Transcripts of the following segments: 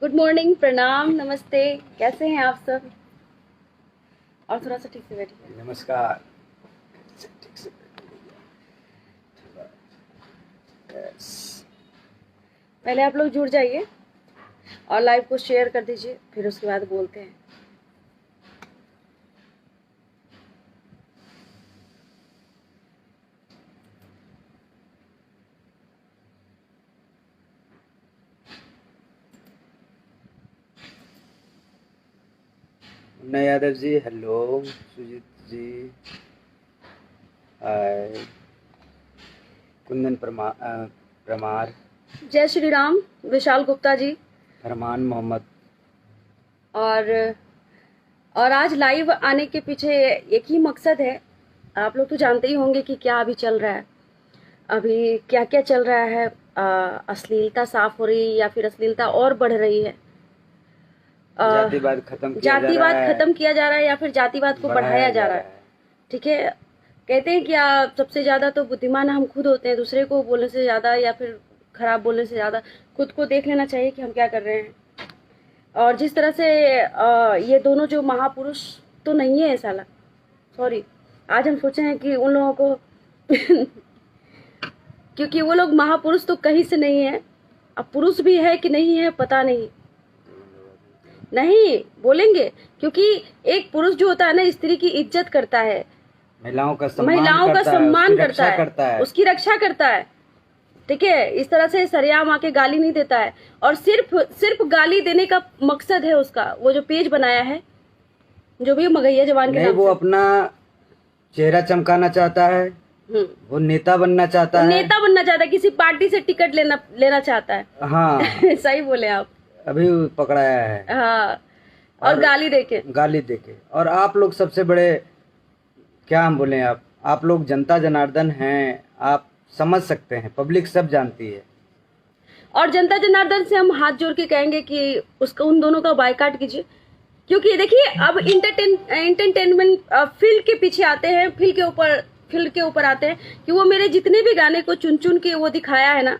Good morning, प्रणाम, नमस्ते, कैसे हैं आप सब? और थोड़ा सा ठीक से बैठिए। नमस्कार। ठीक से yes. पहले आप लोग जुड़ जाइए और लाइव को शेयर कर दीजिए, फिर उसके बाद बोलते हैं। मुन्ना यादव जी, हेलो। सुजीत जी, हाय। कुंदन परमार, जय श्री राम। विशाल गुप्ता जी फरमान मोहम्मद। और आज लाइव आने के पीछे एक ही मकसद है। आप लोग तो जानते ही होंगे कि क्या अभी चल रहा है, अभी क्या क्या चल रहा है। अश्लीलता साफ हो रही है या फिर अश्लीलता और बढ़ रही है। जातिवाद खत्म किया जा रहा है या फिर जातिवाद को बढ़ाया जा रहा है। ठीक है, कहते हैं कि सबसे ज्यादा तो बुद्धिमान हम खुद होते हैं। दूसरे को बोलने से ज्यादा या फिर खराब बोलने से ज्यादा खुद को देख लेना चाहिए कि हम क्या कर रहे हैं। और जिस तरह से ये दोनों जो महापुरुष तो नहीं है साला, सॉरी, आज हम सोचे हैं कि उन लोगों को क्योंकि वो लोग महापुरुष तो कहीं से नहीं है। अब पुरुष भी है कि नहीं है पता नहीं बोलेंगे, क्योंकि एक पुरुष जो होता है ना, स्त्री की इज्जत करता है, महिलाओं का सम्मान करता है, उसकी रक्षा करता है। ठीक है, इस तरह से सरेआम आके गाली नहीं देता है। और सिर्फ गाली देने का मकसद है उसका, वो जो पेज बनाया है, जो भी मगैया जवान के नाम वो अपना चेहरा चमकाना चाहता है, वो नेता बनना चाहता है, किसी पार्टी से टिकट लेना चाहता है। हाँ सही बोले आप, अभी पकड़ाया है। हाँ, और गाली देके। और आप लोग सबसे बड़े, क्या हम बोले, आप लोग जनता जनार्दन हैं, आप समझ सकते हैं, पब्लिक सब जानती है। और जनता जनार्दन से हम हाथ जोड़ के कहेंगे कि उसका उन दोनों का बायकॉट कीजिए। क्योंकि देखिए, अब इंटरटेनमेंट फील्ड के पीछे आते हैं, फील्ड के ऊपर आते हैं कि वो मेरे जितने भी गाने को चुन के वो दिखाया है ना,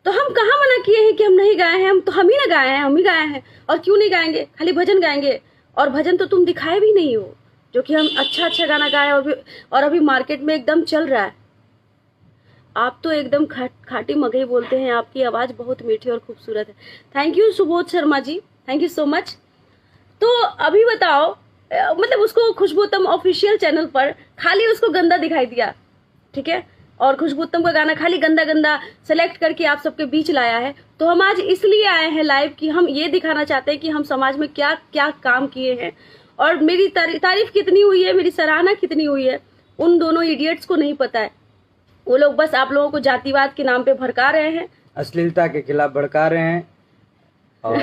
तो हम कहाँ मना किए हैं कि हम नहीं गाए हैं? हम ही ना गाए हैं, हम ही गाए हैं। और क्यों नहीं गाएंगे? खाली भजन गाएंगे। और भजन तो तुम दिखाए भी नहीं हो, जो कि हम अच्छा गाना गाए और अभी मार्केट में एकदम चल रहा है। आप तो एकदम खाटी मगही बोलते हैं, आपकी आवाज बहुत मीठी और खूबसूरत है। Thank you Subodh Sharma ji, thank you so much. तो अभी बताओ, मतलब उसको खुशबू उत्तम ऑफिशियल चैनल पर खाली उसको गंदा दिखाई दिया, ठीक है, और खुशबू उत्तम का गाना खाली गंदा सेलेक्ट करके आप सबके बीच लाया है। तो हम आज इसलिए आए हैं लाइव कि हम ये दिखाना चाहते हैं कि हम समाज में क्या क्या काम किए हैं और मेरी तारीफ कितनी हुई है, मेरी सराहना कितनी हुई है। उन दोनों इडियट्स को नहीं पता है। वो लोग बस आप लोगों को जातिवाद के नाम पे भड़का रहे हैं, अश्लीलता के खिलाफ भड़का रहे हैं, और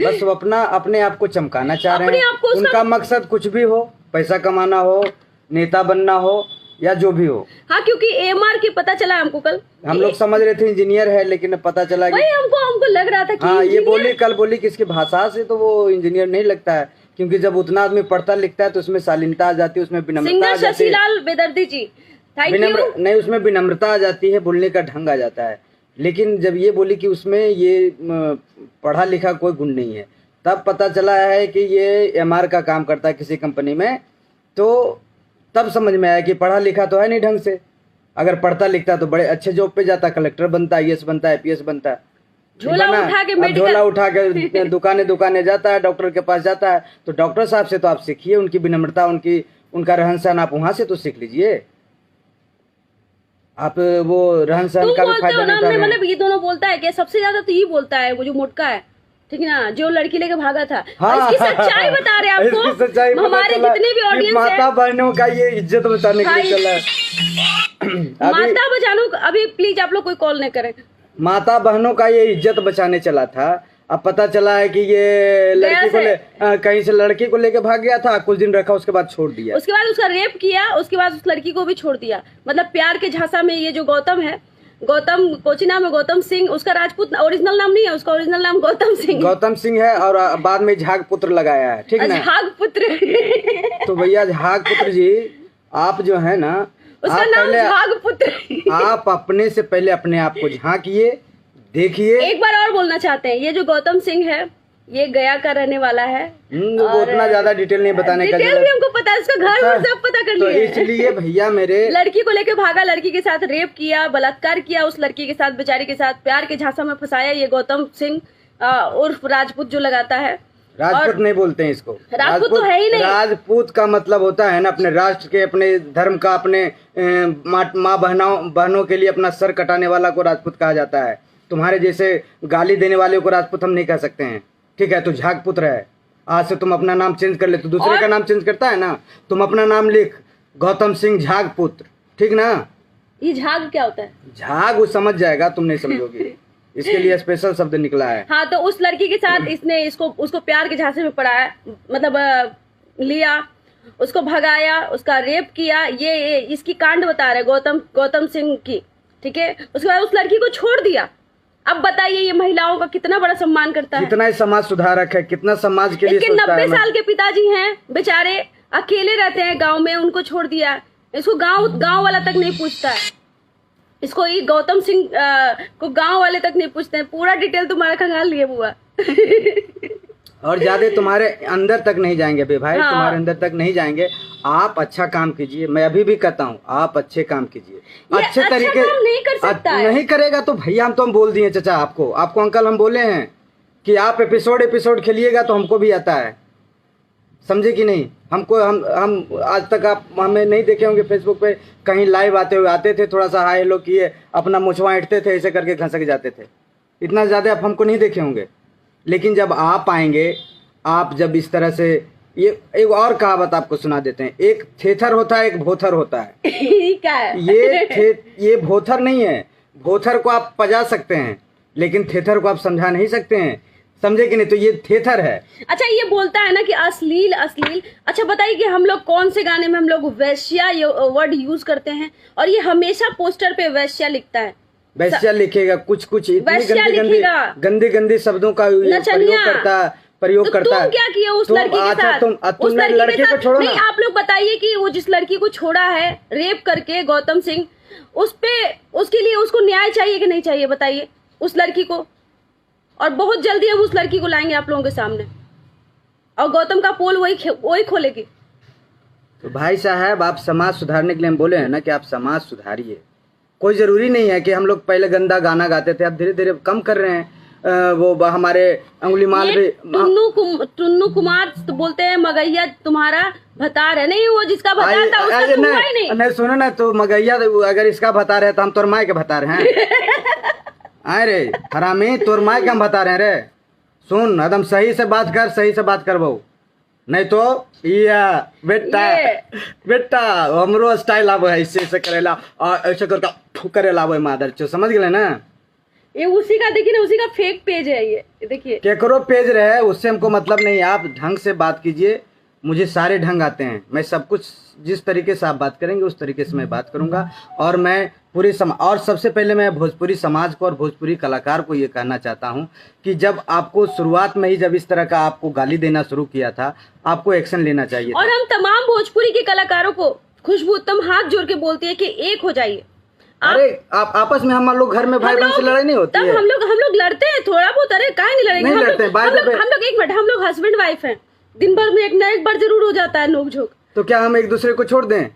बस वो अपने आप को चमकाना चाह रहे हैं। उनका मकसद कुछ भी हो, पैसा कमाना हो, नेता बनना हो, या जो भी हो। हाँ, क्योंकि AMR की पता चला हमको कल, हम लोग समझ रहे थे इंजीनियर है, लेकिन पता चला कि हमको लग रहा था कि हाँ, ये कल बोली कि इसकी भाषा से तो वो इंजीनियर नहीं लगता है, क्योंकि जब उतना आदमी पढ़ता लिखता है तो उसमें शालीनता आ जाती है, उसमें विनम्रता आ जाती है। शशिलाल बेदर्दी जी, नहीं, उसमें विनम्रता आ जाती है, बोलने का ढंग आ जाता है। लेकिन जब ये बोली कि उसमें ये पढ़ा लिखा कोई गुण नहीं है, तब पता चला है कि ये MR का काम करता है किसी कंपनी में। तो तब समझ में आया कि पढ़ा लिखा तो है नहीं ढंग से। अगर पढ़ता लिखता तो बड़े अच्छे जॉब पे जाता, कलेक्टर बनता, IAS बनता, IPS बनता। झोला उठा के दुकाने जाता है, डॉक्टर के पास जाता है। तो डॉक्टर साहब से तो आप सीखिए, उनकी विनम्रता, उनका रहन सहन आप वहां से तो सीख लीजिए। आप वो रहन सहन का भी फायदा नहीं उठा रहे हैं। मतलब ये दोनों बोलता है कि सबसे ज्यादा तो ये बोलता है वो जो मोटका है, ठीक है ना, जो लड़की लेके भागा था। हाँ, इसकी सच्चाई बता रहे हैं आपको, हमारे जितने भी ऑडियंस है, माता बहनों का ये इज्जत बचाने के लिए चला है। माता बचानो, अभी प्लीज आप लोग कोई कॉल नहीं करें। माता बहनों का ये इज्जत बचाने चला था। अब पता चला है कि ये कहीं से लड़की को लेके भाग गया था, कुछ दिन रखा, उसके बाद छोड़ दिया, उसके बाद उसका रेप किया, उसके बाद उस लड़की को भी छोड़ दिया। मतलब प्यार के झांसा में ये जो गौतम है, कोची नाम है गौतम सिंह, उसका राजपूत ओरिजिनल नाम नहीं है, उसका ओरिजिनल नाम गौतम सिंह है, और बाद में झाग पुत्र लगाया है, ठीक ना, झाग पुत्र। तो भैया झाग पुत्र जी, आप जो है ना, उसका नाम झाग पुत्र। आप अपने से पहले अपने आप को झांकिए, देखिए एक बार और बोलना चाहते हैं, ये जो गौतम सिंह है ये गया का रहने वाला है। वो उतना ज्यादा डिटेल नहीं बताने का, डिटेल भी हमको पता है, उसका घर वर सब पता कर तो लिए। इसलिए भैया मेरे लड़की को लेके भागा, लड़की के साथ रेप किया, बलात्कार किया, उस लड़की के साथ बेचारी के साथ प्यार के झांसा में फंसाया ये गौतम सिंह उर्फ राजपूत जो लगाता है। राजपूत नहीं बोलते हैं इसको, राजपूत तो है ही नहीं। राजपूत का मतलब होता है ना अपने राष्ट्र के, अपने धर्म का, अपने माँ बहनों के लिए अपना सर कटाने वाला को राजपूत कहा जाता है। तुम्हारे जैसे गाली देने वाले को राजपूत हम नहीं कह सकते हैं, ठीक है। तो झाग पुत्र है, आज से तुम अपना नाम चेंज कर ले, तो दूसरे का नाम चेंज करता है ना, तुम अपना नाम लिख गौतम सिंह झाग पुत्र, ठीक ना। ये झाग क्या होता है? झाग वो समझ जाएगा, तुम नहीं समझोगी, इसके लिए स्पेशल शब्द निकला है। हाँ, तो उस लड़की के साथ इसने उसको प्यार के झांसे में पड़ाया, मतलब लिया, उसको भगाया, उसका रेप किया। ये इसकी कांड बता रहे गौतम सिंह की, ठीक है। उसके बाद उस लड़की को छोड़ दिया। अब बताइए ये महिलाओं का कितना बड़ा सम्मान करता है, कितना ही समाज सुधारक है, कितना समाज के लिए इसके 90 साल के पिताजी हैं बेचारे, अकेले रहते हैं गांव में, उनको छोड़ दिया। इसको गांव वाला तक नहीं पूछता है, इसको ये गौतम सिंह को गांव वाले तक नहीं पूछते हैं। पूरा डिटेल तुम्हारा खंगाल लिए बुआ। और ज्यादा तुम्हारे अंदर तक नहीं जाएंगे बे भाई, हाँ। तुम्हारे अंदर तक नहीं जाएंगे। आप अच्छा काम कीजिए, मैं अभी भी कहता हूँ आप अच्छे काम कीजिए, अच्छे तरीके काम नहीं कर सकता है। नहीं करेगा तो भैया हम बोल दिए चाचा, आपको अंकल हम बोले हैं कि आप एपिसोड खेलिएगा तो हमको भी आता है, समझे कि नहीं। हमको हम आज तक आप हमें नहीं देखे होंगे फेसबुक पे कहीं लाइव आते थे, थोड़ा सा हाय हेलो किए, अपना मुछवा ऐंठते थे, ऐसे करके घसक जाते थे, इतना ज़्यादा आप हमको नहीं देखे होंगे। लेकिन जब आप आएंगे, आप जब इस तरह से, ये एक और कहावत आपको सुना देते हैं, एक थेथर होता है, एक भोथर होता है। क्या है? ये भोथर नहीं है, भोथर को आप पजा सकते हैं लेकिन थेथर को आप समझा नहीं सकते हैं, समझे कि नहीं। तो ये थेथर है। अच्छा, ये बोलता है ना कि अश्लील। अच्छा बताइए कि हम लोग कौन से गाने में हम लोग वैश्या ये वर्ड यूज करते हैं, और ये हमेशा पोस्टर पे वैश्या लिखता है। वैश्या लिखेगा, कुछ गंदे शब्दों का प्रयोग करता है। तुम क्या किए उस लड़की के साथ? तुम लड़के को छोड़ो ना। नहीं, आप लोग बताइए कि वो जिस लड़की को छोड़ा है रेप करके गौतम सिंह, उसके लिए उसको न्याय चाहिए कि नहीं चाहिए, बताइए उस लड़की को। और बहुत जल्दी हम उस लड़की को लाएंगे आप लोगों के सामने, और गौतम का पोल वही खोलेगी। तो भाई साहब, आप समाज सुधारने के लिए हम बोले हैं ना कि आप समाज सुधारिए। कोई जरूरी नहीं है कि हम लोग पहले गंदा गाना गाते थे, अब धीरे धीरे कम कर रहे हैं। वो हमारे अंगुलीमाल भी टुन्नू कुमार तो बोलते हैं मगैया तुम्हारा भतार है। नहीं, वो जिसका भतार था उसका हुआ ही नहीं। नहीं सुनो ना, तो मगैया अगर इसका भतार है तो हम तोर माय के भतार हैं। अरे हरामी, तोर माय के हम बता रहे हैं रे। सुन, एकदम सही से बात कर बहू, नहीं तो बेटा हमरो स्टाइल आवे है, ऐसे करेला और ऐसे करके करेला मादर चो, समझ गए ना। ये उसी का देखिए ना, उसी का फेक पेज है ये, देखिए केकरो पेज रहे, उससे हमको मतलब नहीं। आप ढंग से बात कीजिए, मुझे सारे ढंग आते हैं, मैं सब कुछ जिस तरीके से आप बात करेंगे उस तरीके से मैं बात करूंगा। और मैं और सबसे पहले मैं भोजपुरी समाज को और भोजपुरी कलाकार को ये कहना चाहता हूं कि जब आपको शुरुआत में ही जब इस तरह का आपको गाली देना शुरू किया था, आपको एक्शन लेना चाहिए था। और हम तमाम भोजपुरी के कलाकारों को खुशबू उत्तम हाथ जोड़ के बोलती है कि एक हो जाइए। अरे आप आपस में हम लोग घर में भाई बहन से लड़ाई नहीं होती है। हम लोग लड़ते हैं थोड़ा बहुत, अरे काहे नहीं लड़ेंगे? हम लोग हस्बैंड वाइफ हैं, दिन भर में एक ना एक बार जरूर हो जाता है नोक झोंक। तो क्या हम एक दूसरे को छोड़ दें?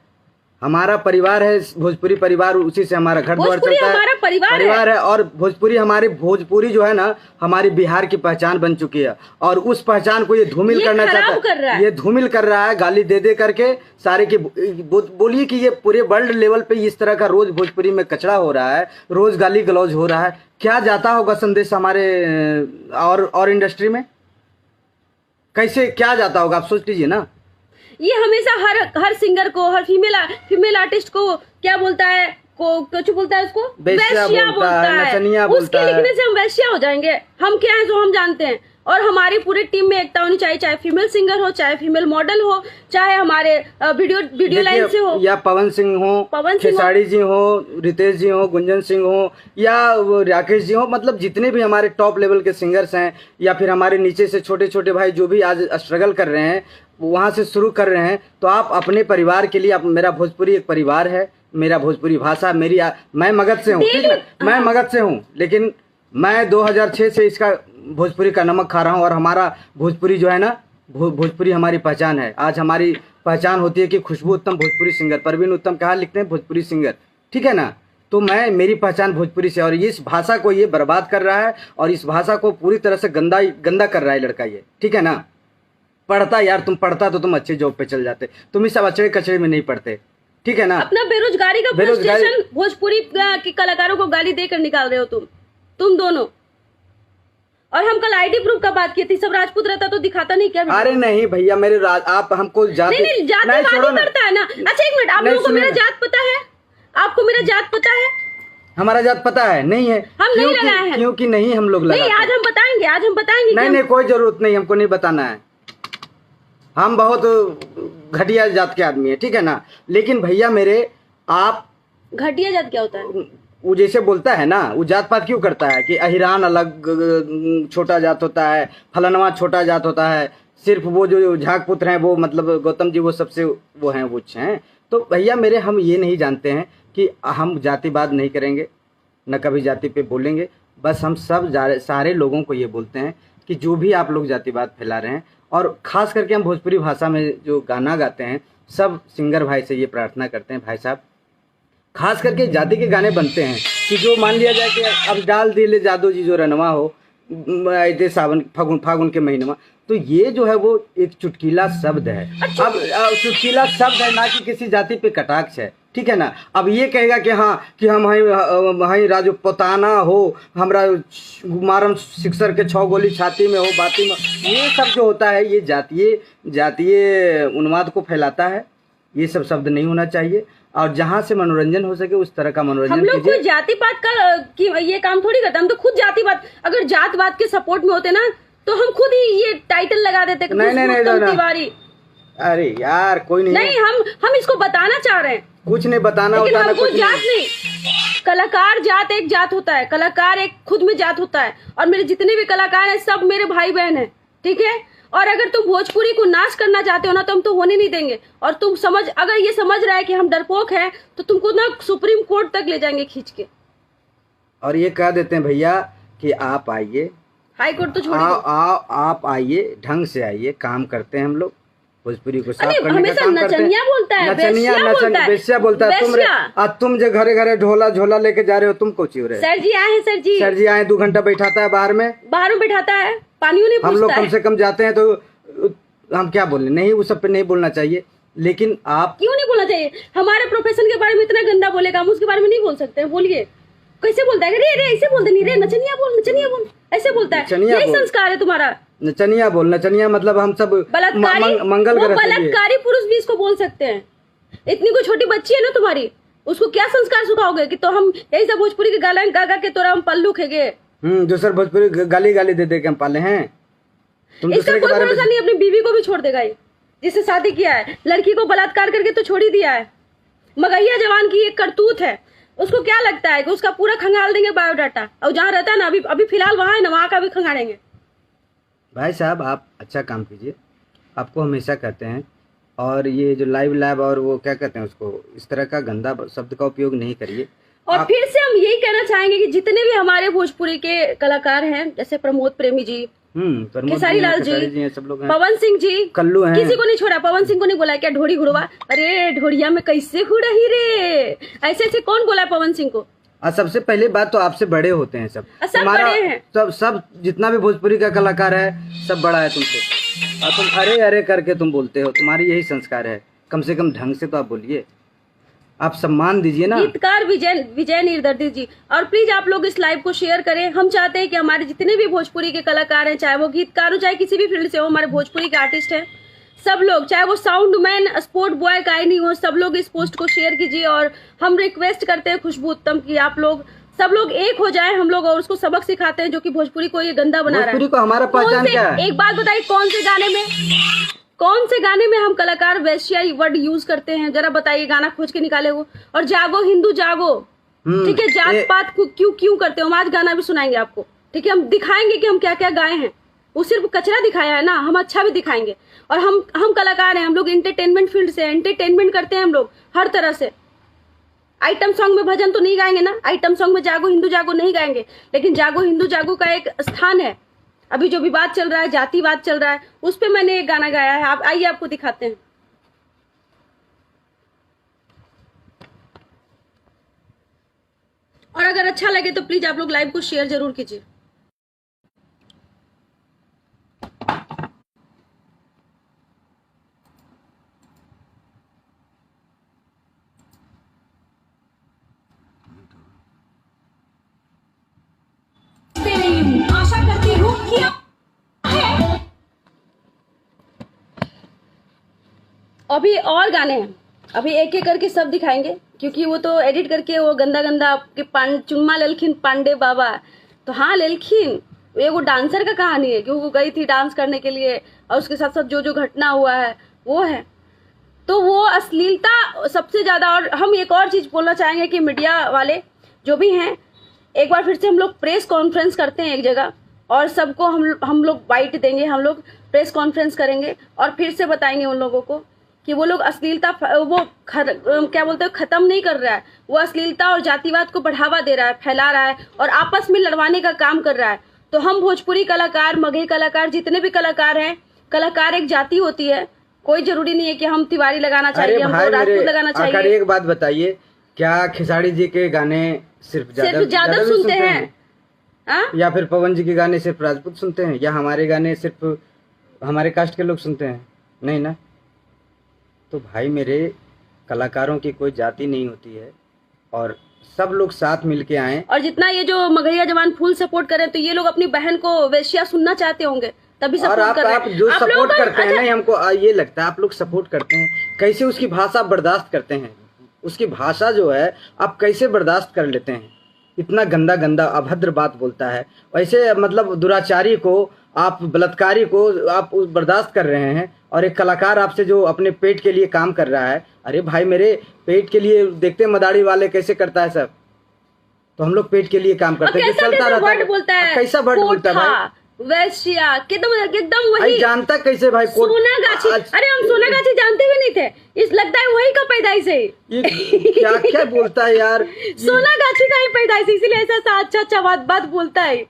हमारा परिवार है भोजपुरी परिवार, उसी से हमारा घर द्वार चलता है, हमारा परिवार है। और भोजपुरी जो है ना, हमारी बिहार की पहचान बन चुकी है, और उस पहचान को ये धूमिल करना चाहता है। ये धूमिल कर रहा है गाली दे करके सारे की। बोलिए कि ये पूरे वर्ल्ड लेवल पे इस तरह का रोज भोजपुरी में कचरा हो रहा है, रोज गाली गलौज हो रहा है। क्या जाता होगा संदेश हमारे और इंडस्ट्री में, कैसे क्या जाता होगा, आप सोच लीजिए ना। ये हमेशा हर सिंगर को, हर फीमेल आर्टिस्ट को क्या बोलता है, कुछ बोलता है, उसको वैश्या बोलता है, नचनिया बोलता है। उसके लिखने से हम वैश्या हो जाएंगे? हम क्या है जो हम जानते हैं। और हमारी पूरी टीम में एकता होनी चाहिए, चाहे फीमेल सिंगर हो, चाहे फीमेल मॉडल हो, चाहे हमारे वीडियो लाइन से हो, या पवन सिंह हो, खेसारी जी हो, रितेश जी हो, गुंजन सिंह हो, या राकेश जी हो, मतलब जितने भी हमारे टॉप लेवल के सिंगर्स हैं, या फिर हमारे नीचे से छोटे छोटे भाई जो भी आज स्ट्रगल कर रहे हैं, वहाँ से शुरू कर रहे हैं। तो आप अपने परिवार के लिए, मेरा भोजपुरी एक परिवार है, मेरा भोजपुरी भाषा मैं मगध से हूँ, ठीक है, मैं मगध से हूँ, लेकिन मैं 2006 से इसका भोजपुरी का नमक खा रहा हूँ और हमारा भोजपुरी जो है ना, भोजपुरी हमारी पहचान है। आज हमारी पहचान होती है कि खुशबू उत्तम भोजपुरी सिंगर, परवीन उत्तम कहाँ लिखते हैं, भोजपुरी सिंगर, ठीक है ना। तो मेरी पहचान भोजपुरी से, और इस भाषा को ये बर्बाद कर रहा है और इस भाषा को पूरी तरह से गंदा कर रहा है लड़का ये, ठीक है ना। पढ़ता यार, तुम पढ़ता तो तुम अच्छे जॉब पे चल जाते, तुम इस सब अचड़े कचड़े में नहीं पढ़ते, ठीक है ना। अपना बेरोजगारी का फ्रस्ट्रेशन भोजपुरी के कलाकारों को गाली देकर निकाल रहे हो तुम दोनों। और हम कल आईडी प्रूफ का बात की थी, सब राजपूत रहता तो दिखाता नहीं क्या? अरे नहीं भैया, मेरे आप हमको जाति नहीं जातिवादी करता है ना। अच्छा एक मिनट, आप लोगों को मेरा जात पता है? आपको मेरा जात पता है? हमारा जात पता है? नहीं है। हम नहीं लगाए हैं, क्योंकि नहीं हम लोग लगाए। नहीं, आज हम बताएंगे। नहीं, कोई जरूरत नहीं, हमको नहीं बताना है। हम बहुत घटिया जात के आदमी है, ठीक है ना। लेकिन भैया मेरे, आप घटिया जात क्या होता है? वो जैसे बोलता है ना, वो जात पात क्यों करता है कि अहिरान अलग छोटा जात होता है, फलनवा छोटा जात होता है, सिर्फ वो जो झाक पुत्र हैं वो, मतलब गौतम जी वो सबसे वो हैं, वो हैं। तो भैया मेरे, हम ये नहीं जानते हैं कि हम जातिवाद नहीं करेंगे, न कभी जाति पे बोलेंगे। बस हम सब सारे लोगों को ये बोलते हैं कि जो भी आप लोग जातिवाद फैला रहे हैं, और ख़ास करके हम भोजपुरी भाषा में जो गाना गाते हैं, सब सिंगर भाई से ये प्रार्थना करते हैं, भाई साहब खास करके जाति के गाने बनते हैं कि जो मान लिया जाए कि अब डाल दिले जादू जी जो रनवा हो ऐसे सावन फागुन के महीने में, तो ये जो है वो एक चुटकीला शब्द है। अब चुटकीला शब्द है, ना कि किसी जाति पे कटाक्ष है, ठीक है ना। अब ये कहेगा कि हाँ कि हम हई राजू पोताना हो, हमरा मारम सिक्सर के 6 गोली छाती में हो, बाती में, ये सब जो होता है ये जातीय उन्माद को फैलाता है। ये सब शब्द नहीं होना चाहिए, और जहाँ से मनोरंजन हो सके उस तरह का मनोरंजन हम लोग कोई जातिवाद का ये काम थोड़ी करते, हम तो खुद जातिवाद, अगर जातवाद के सपोर्ट में होते ना तो हम खुद ही ये टाइटल लगा देते। नहीं तिवारी। अरे यार कोई नहीं, हम इसको बताना चाह रहे हैं, कुछ नहीं बताना होता ना, कुछ जात नहीं। कलाकार जात एक जात होता है, कलाकार एक खुद में जात होता है, और मेरे जितने भी कलाकार हैं सब मेरे भाई बहन हैं, ठीक है। और अगर तुम भोजपुरी को नाश करना चाहते हो ना तो हम तो होने नहीं देंगे। और तुम अगर ये समझ रहा है कि हम डरपोक हैं तो तुमको ना सुप्रीम कोर्ट तक ले जाएंगे खींच के, और ये कह देते हैं भैया कि आप आइए, हाई कोर्ट तो छोड़िए, आप आइए, ढंग से आइए, काम करते हैं हम लोग भोजपुरी को साफ करने का काम करते हैं। नचनिया बोलता है, बेस्या बोलता है। तुम जो घरे घरे झोला लेके जा रहे हो, तुम कोची हो रहे? सर जी आए हैं, सर जी आए, 2 घंटा बैठाता है बाहर में बैठाता है, पानी नहीं पूछता। हम लोग कम से कम जाते हैं तो हम क्या बोले, नहीं वो सब पे नहीं बोलना चाहिए। लेकिन आप क्यों नहीं बोलना चाहिए? हमारे प्रोफेशन के बारे में इतना गंदा बोलेगा, हम उसके बारे में नहीं बोल सकते हैं? बोलिए, कैसे बोलता है? रे ऐसे बोलते नहीं, रे नचनिया बोल ऐसे बोलता है। यही संस्कार है तुम्हारा, नचनिया बोल। नचनिया मतलब हम सब मंगल ग्रह, बलात्कारी पुरुष भी इसको बोल सकते हैं। इतनी कोई छोटी बच्ची है ना तुम्हारी, उसको क्या संस्कार सिखाओगे कि तो हम यही सब भोजपुरी के गाला गा के तोरा हम पल्लू खेगे? जो सर भोजपुरी गाली दे के हम पाले हैं। इसका कोई भरोसा नहीं, अपनी बीवी को भी छोड़ देगा ये, जिससे शादी किया है। लड़की को बलात्कार करके तो छोड़ ही दिया है। मगैया जवान की एक करतूत है, उसको क्या लगता है कि उसका पूरा खंगाल देंगे बायोडाटा, और जहाँ रहता है ना अभी फिलहाल वहां है ना, वहां का भी खंगालेंगे। भाई साहब आप अच्छा काम कीजिए, आपको हमेशा कहते हैं। और ये जो लाइव लैब और वो क्या कहते हैं उसको, इस तरह का गंदा शब्द का उपयोग नहीं करिए। और फिर से हम यही कहना चाहेंगे कि जितने भी हमारे भोजपुरी के कलाकार हैं, जैसे प्रमोद प्रेमी जी, खेसारी लाल जी, सब लोग हैं, पवन सिंह जी, कल्लू हैं, किसी को नहीं छोड़ा। पवन सिंह को नहीं बोला क्या ढोड़ी घुड़वा? अरे ढोड़िया में कैसे घुड़ही रे, ऐसे कौन बोला है पवन सिंह को? सबसे पहले बात तो आपसे बड़े होते हैं सब बड़े हैं। सब जितना भी भोजपुरी का कलाकार है सब बड़ा है तुमसे, और तुम अरे करके तुम बोलते हो। तुम्हारी यही संस्कार है, कम से कम ढंग से तो आप बोलिए, आप सम्मान दीजिए ना। गीतकार विजय निर्दर्दी जी, और प्लीज आप लोग इस लाइव को शेयर करें। हम चाहते हैं कि हमारे जितने भी भोजपुरी के कलाकार हैं, चाहे वो गीतकार हो चाहे किसी भी फील्ड से हो, हमारे भोजपुरी के आर्टिस्ट हैं, सब लोग, चाहे वो साउंड मैन, स्पोर्ट बॉय का ही नहीं हो, सब लोग इस पोस्ट को शेयर कीजिए। और हम रिक्वेस्ट करते हैं खुशबू उत्तम की आप लोग सब लोग एक हो जाए हम लोग, और उसको सबक सिखाते हैं जो कि भोजपुरी को ये गंदा बना रहा है। भोजपुरी को हमारा पहचान क्या है? एक बात बताइए, कौन से गाने में हम कलाकार वैश्या वर्ड यूज करते हैं? जरा बताइए, गाना खोज के निकाले वो। और जागो हिंदू जागो, ठीक है, जात पात क्यों करते हो? हम आज गाना भी सुनाएंगे आपको, ठीक है, हम दिखाएंगे कि हम क्या क्या गाए हैं। वो सिर्फ कचरा दिखाया है ना, हम अच्छा भी दिखाएंगे। और हम कलाकार हैं, हम लोग एंटरटेनमेंट फील्ड से एंटरटेनमेंट करते हैं हम लोग हर तरह से। आइटम सॉन्ग में भजन तो नहीं गाएंगे ना, आइटम सॉन्ग में जागो हिंदू जागो नहीं गाएंगे, लेकिन जागो हिंदू जागो का एक स्थान है। अभी जो विवाद चल रहा है, जातिवाद चल रहा है, उस पे मैंने एक गाना गाया है। आप आइए, आपको दिखाते हैं। और अगर अच्छा लगे तो प्लीज आप लोग लाइव को शेयर जरूर कीजिए। आशा करती हूँ कि अभी और गाने हैं, अभी एक एक करके सब दिखाएंगे, क्योंकि वो तो एडिट करके वो गंदा गंदा आपके चुम्मा लेलखिन पांडे बाबा। तो हाँ लेलखिन, ये वो डांसर का कहानी है कि वो गई थी डांस करने के लिए, और उसके साथ साथ जो जो घटना हुआ है वो है। तो वो अश्लीलता सबसे ज्यादा। और हम एक और चीज बोलना चाहेंगे कि मीडिया वाले जो भी हैं, एक बार फिर से हम लोग प्रेस कॉन्फ्रेंस करते हैं एक जगह, और सबको हम लोग बाइट देंगे, हम लोग प्रेस कॉन्फ्रेंस करेंगे और फिर से बताएंगे उन लोगों को कि वो लोग अश्लीलता वो क्या बोलते हैं खत्म नहीं कर रहा है, वो अश्लीलता और जातिवाद को बढ़ावा दे रहा है, फैला रहा है और आपस में लड़वाने का काम कर रहा है। तो हम भोजपुरी कलाकार, मगही कलाकार, जितने भी कलाकार हैं, कलाकार एक जाति होती है, कोई जरूरी नहीं है कि हम तिवारी लगाना चाहिए, हमको राजपूत लगाना चाहिए। एक बात बताइए, क्या खिसाड़ी जी के गाने सिर्फ ज्यादा सुनते हैं या फिर पवन जी के गाने सिर्फ राजपूत सुनते हैं, या हमारे गाने सिर्फ हमारे कास्ट के लोग सुनते हैं? नहीं ना। तो भाई मेरे, कलाकारों की कोई जाति नहीं होती है और सब लोग साथ मिलके आए। और जितना ये जो मगहिया जवान फुल सपोर्ट कर रहे हैं, तो ये लोग अपनी बहन को वेश्या सुनना चाहते होंगे, तभी सपोर्ट कर रहे हैं। आप जो सपोर्ट करते हैं ना, हमको ये लगता है आप लोग सपोर्ट करते हैं, कैसे उसकी भाषा बर्दाश्त करते हैं? उसकी भाषा जो है आप कैसे बर्दाश्त कर लेते हैं? इतना गंदा गंदा अभद्र बात बोलता है, वैसे मतलब दुराचारी को, आप बलात्कारी को आप बर्दाश्त कर रहे हैं, और एक कलाकार आपसे जो अपने पेट के लिए काम कर रहा है। अरे भाई मेरे, पेट के लिए देखते मदारी वाले कैसे करता है सब, तो हम लोग पेट के लिए काम करते हैं। चलता रहता है, बोलता है कैसा वर्ड बोलता है भाई? वैश्या एकदम वही जानता कैसे भाई? सोनागाछी। अरे हम सोनागाछी जानते भी नहीं थे, इस लगता है वही का पैदाइश है। क्या क्या बोलता है यार? सोनागाछी का ही पैदाइश, इसीलिए ऐसा अच्छा बात बोलता है।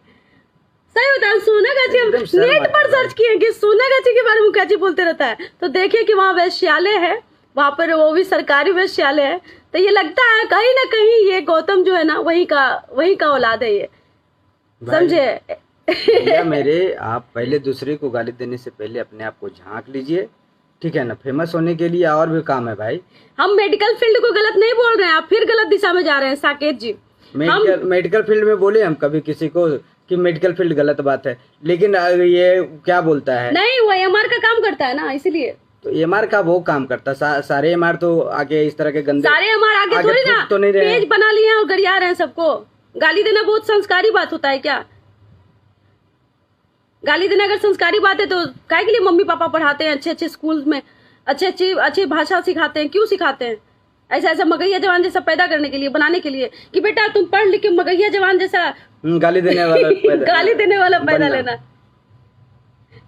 सही बता, सोनागाछी हम नेट पर सर्च किए कि सोनागाछी के बारे में कैसे बोलते रहता है, तो देखिए कि वहाँ वैश्यालय है, वहाँ पर वो भी सरकारी वैश्यालय है। तो ये लगता है कहीं ना कहीं ये गौतम जो है ना, वही का औलाद है ये, समझे? भैया मेरे, आप पहले दूसरे को गाली देने से पहले अपने आप को झांक लीजिए, ठीक है ना? फेमस होने के लिए और भी काम है भाई। हम मेडिकल फील्ड को गलत नहीं बोल रहे हैं, आप फिर गलत दिशा में जा रहे हैं साकेत जी। मेडिकल फील्ड में बोले हम कभी किसी को कि मेडिकल फील्ड गलत बात है, लेकिन ये क्या बोलता है? नहीं, वो एमआर का काम करता है ना, इसीलिए। तो एमआर का वो काम करता है, सारे एमआर तो आगे इस तरह के गंदे, सारे एमआर आगे थोड़ी ना तो नहीं रहे, पेज बना लिए हैं और गरिया रहे हैं सबको। गाली देना बहुत संस्कारी बात होता है क्या? गाली देना अगर संस्कारी बात है तो काहे के लिए मम्मी पापा पढ़ाते हैं अच्छे स्कूल में, अच्छी भाषा सिखाते हैं? क्यों सिखाते हैं? ऐसा मगहिया जवान जैसा पैदा करने के लिए, बनाने के लिए कि बेटा तुम पढ़ लिख के मगहिया जवान जैसा गाली देने वाला पैदा लेना।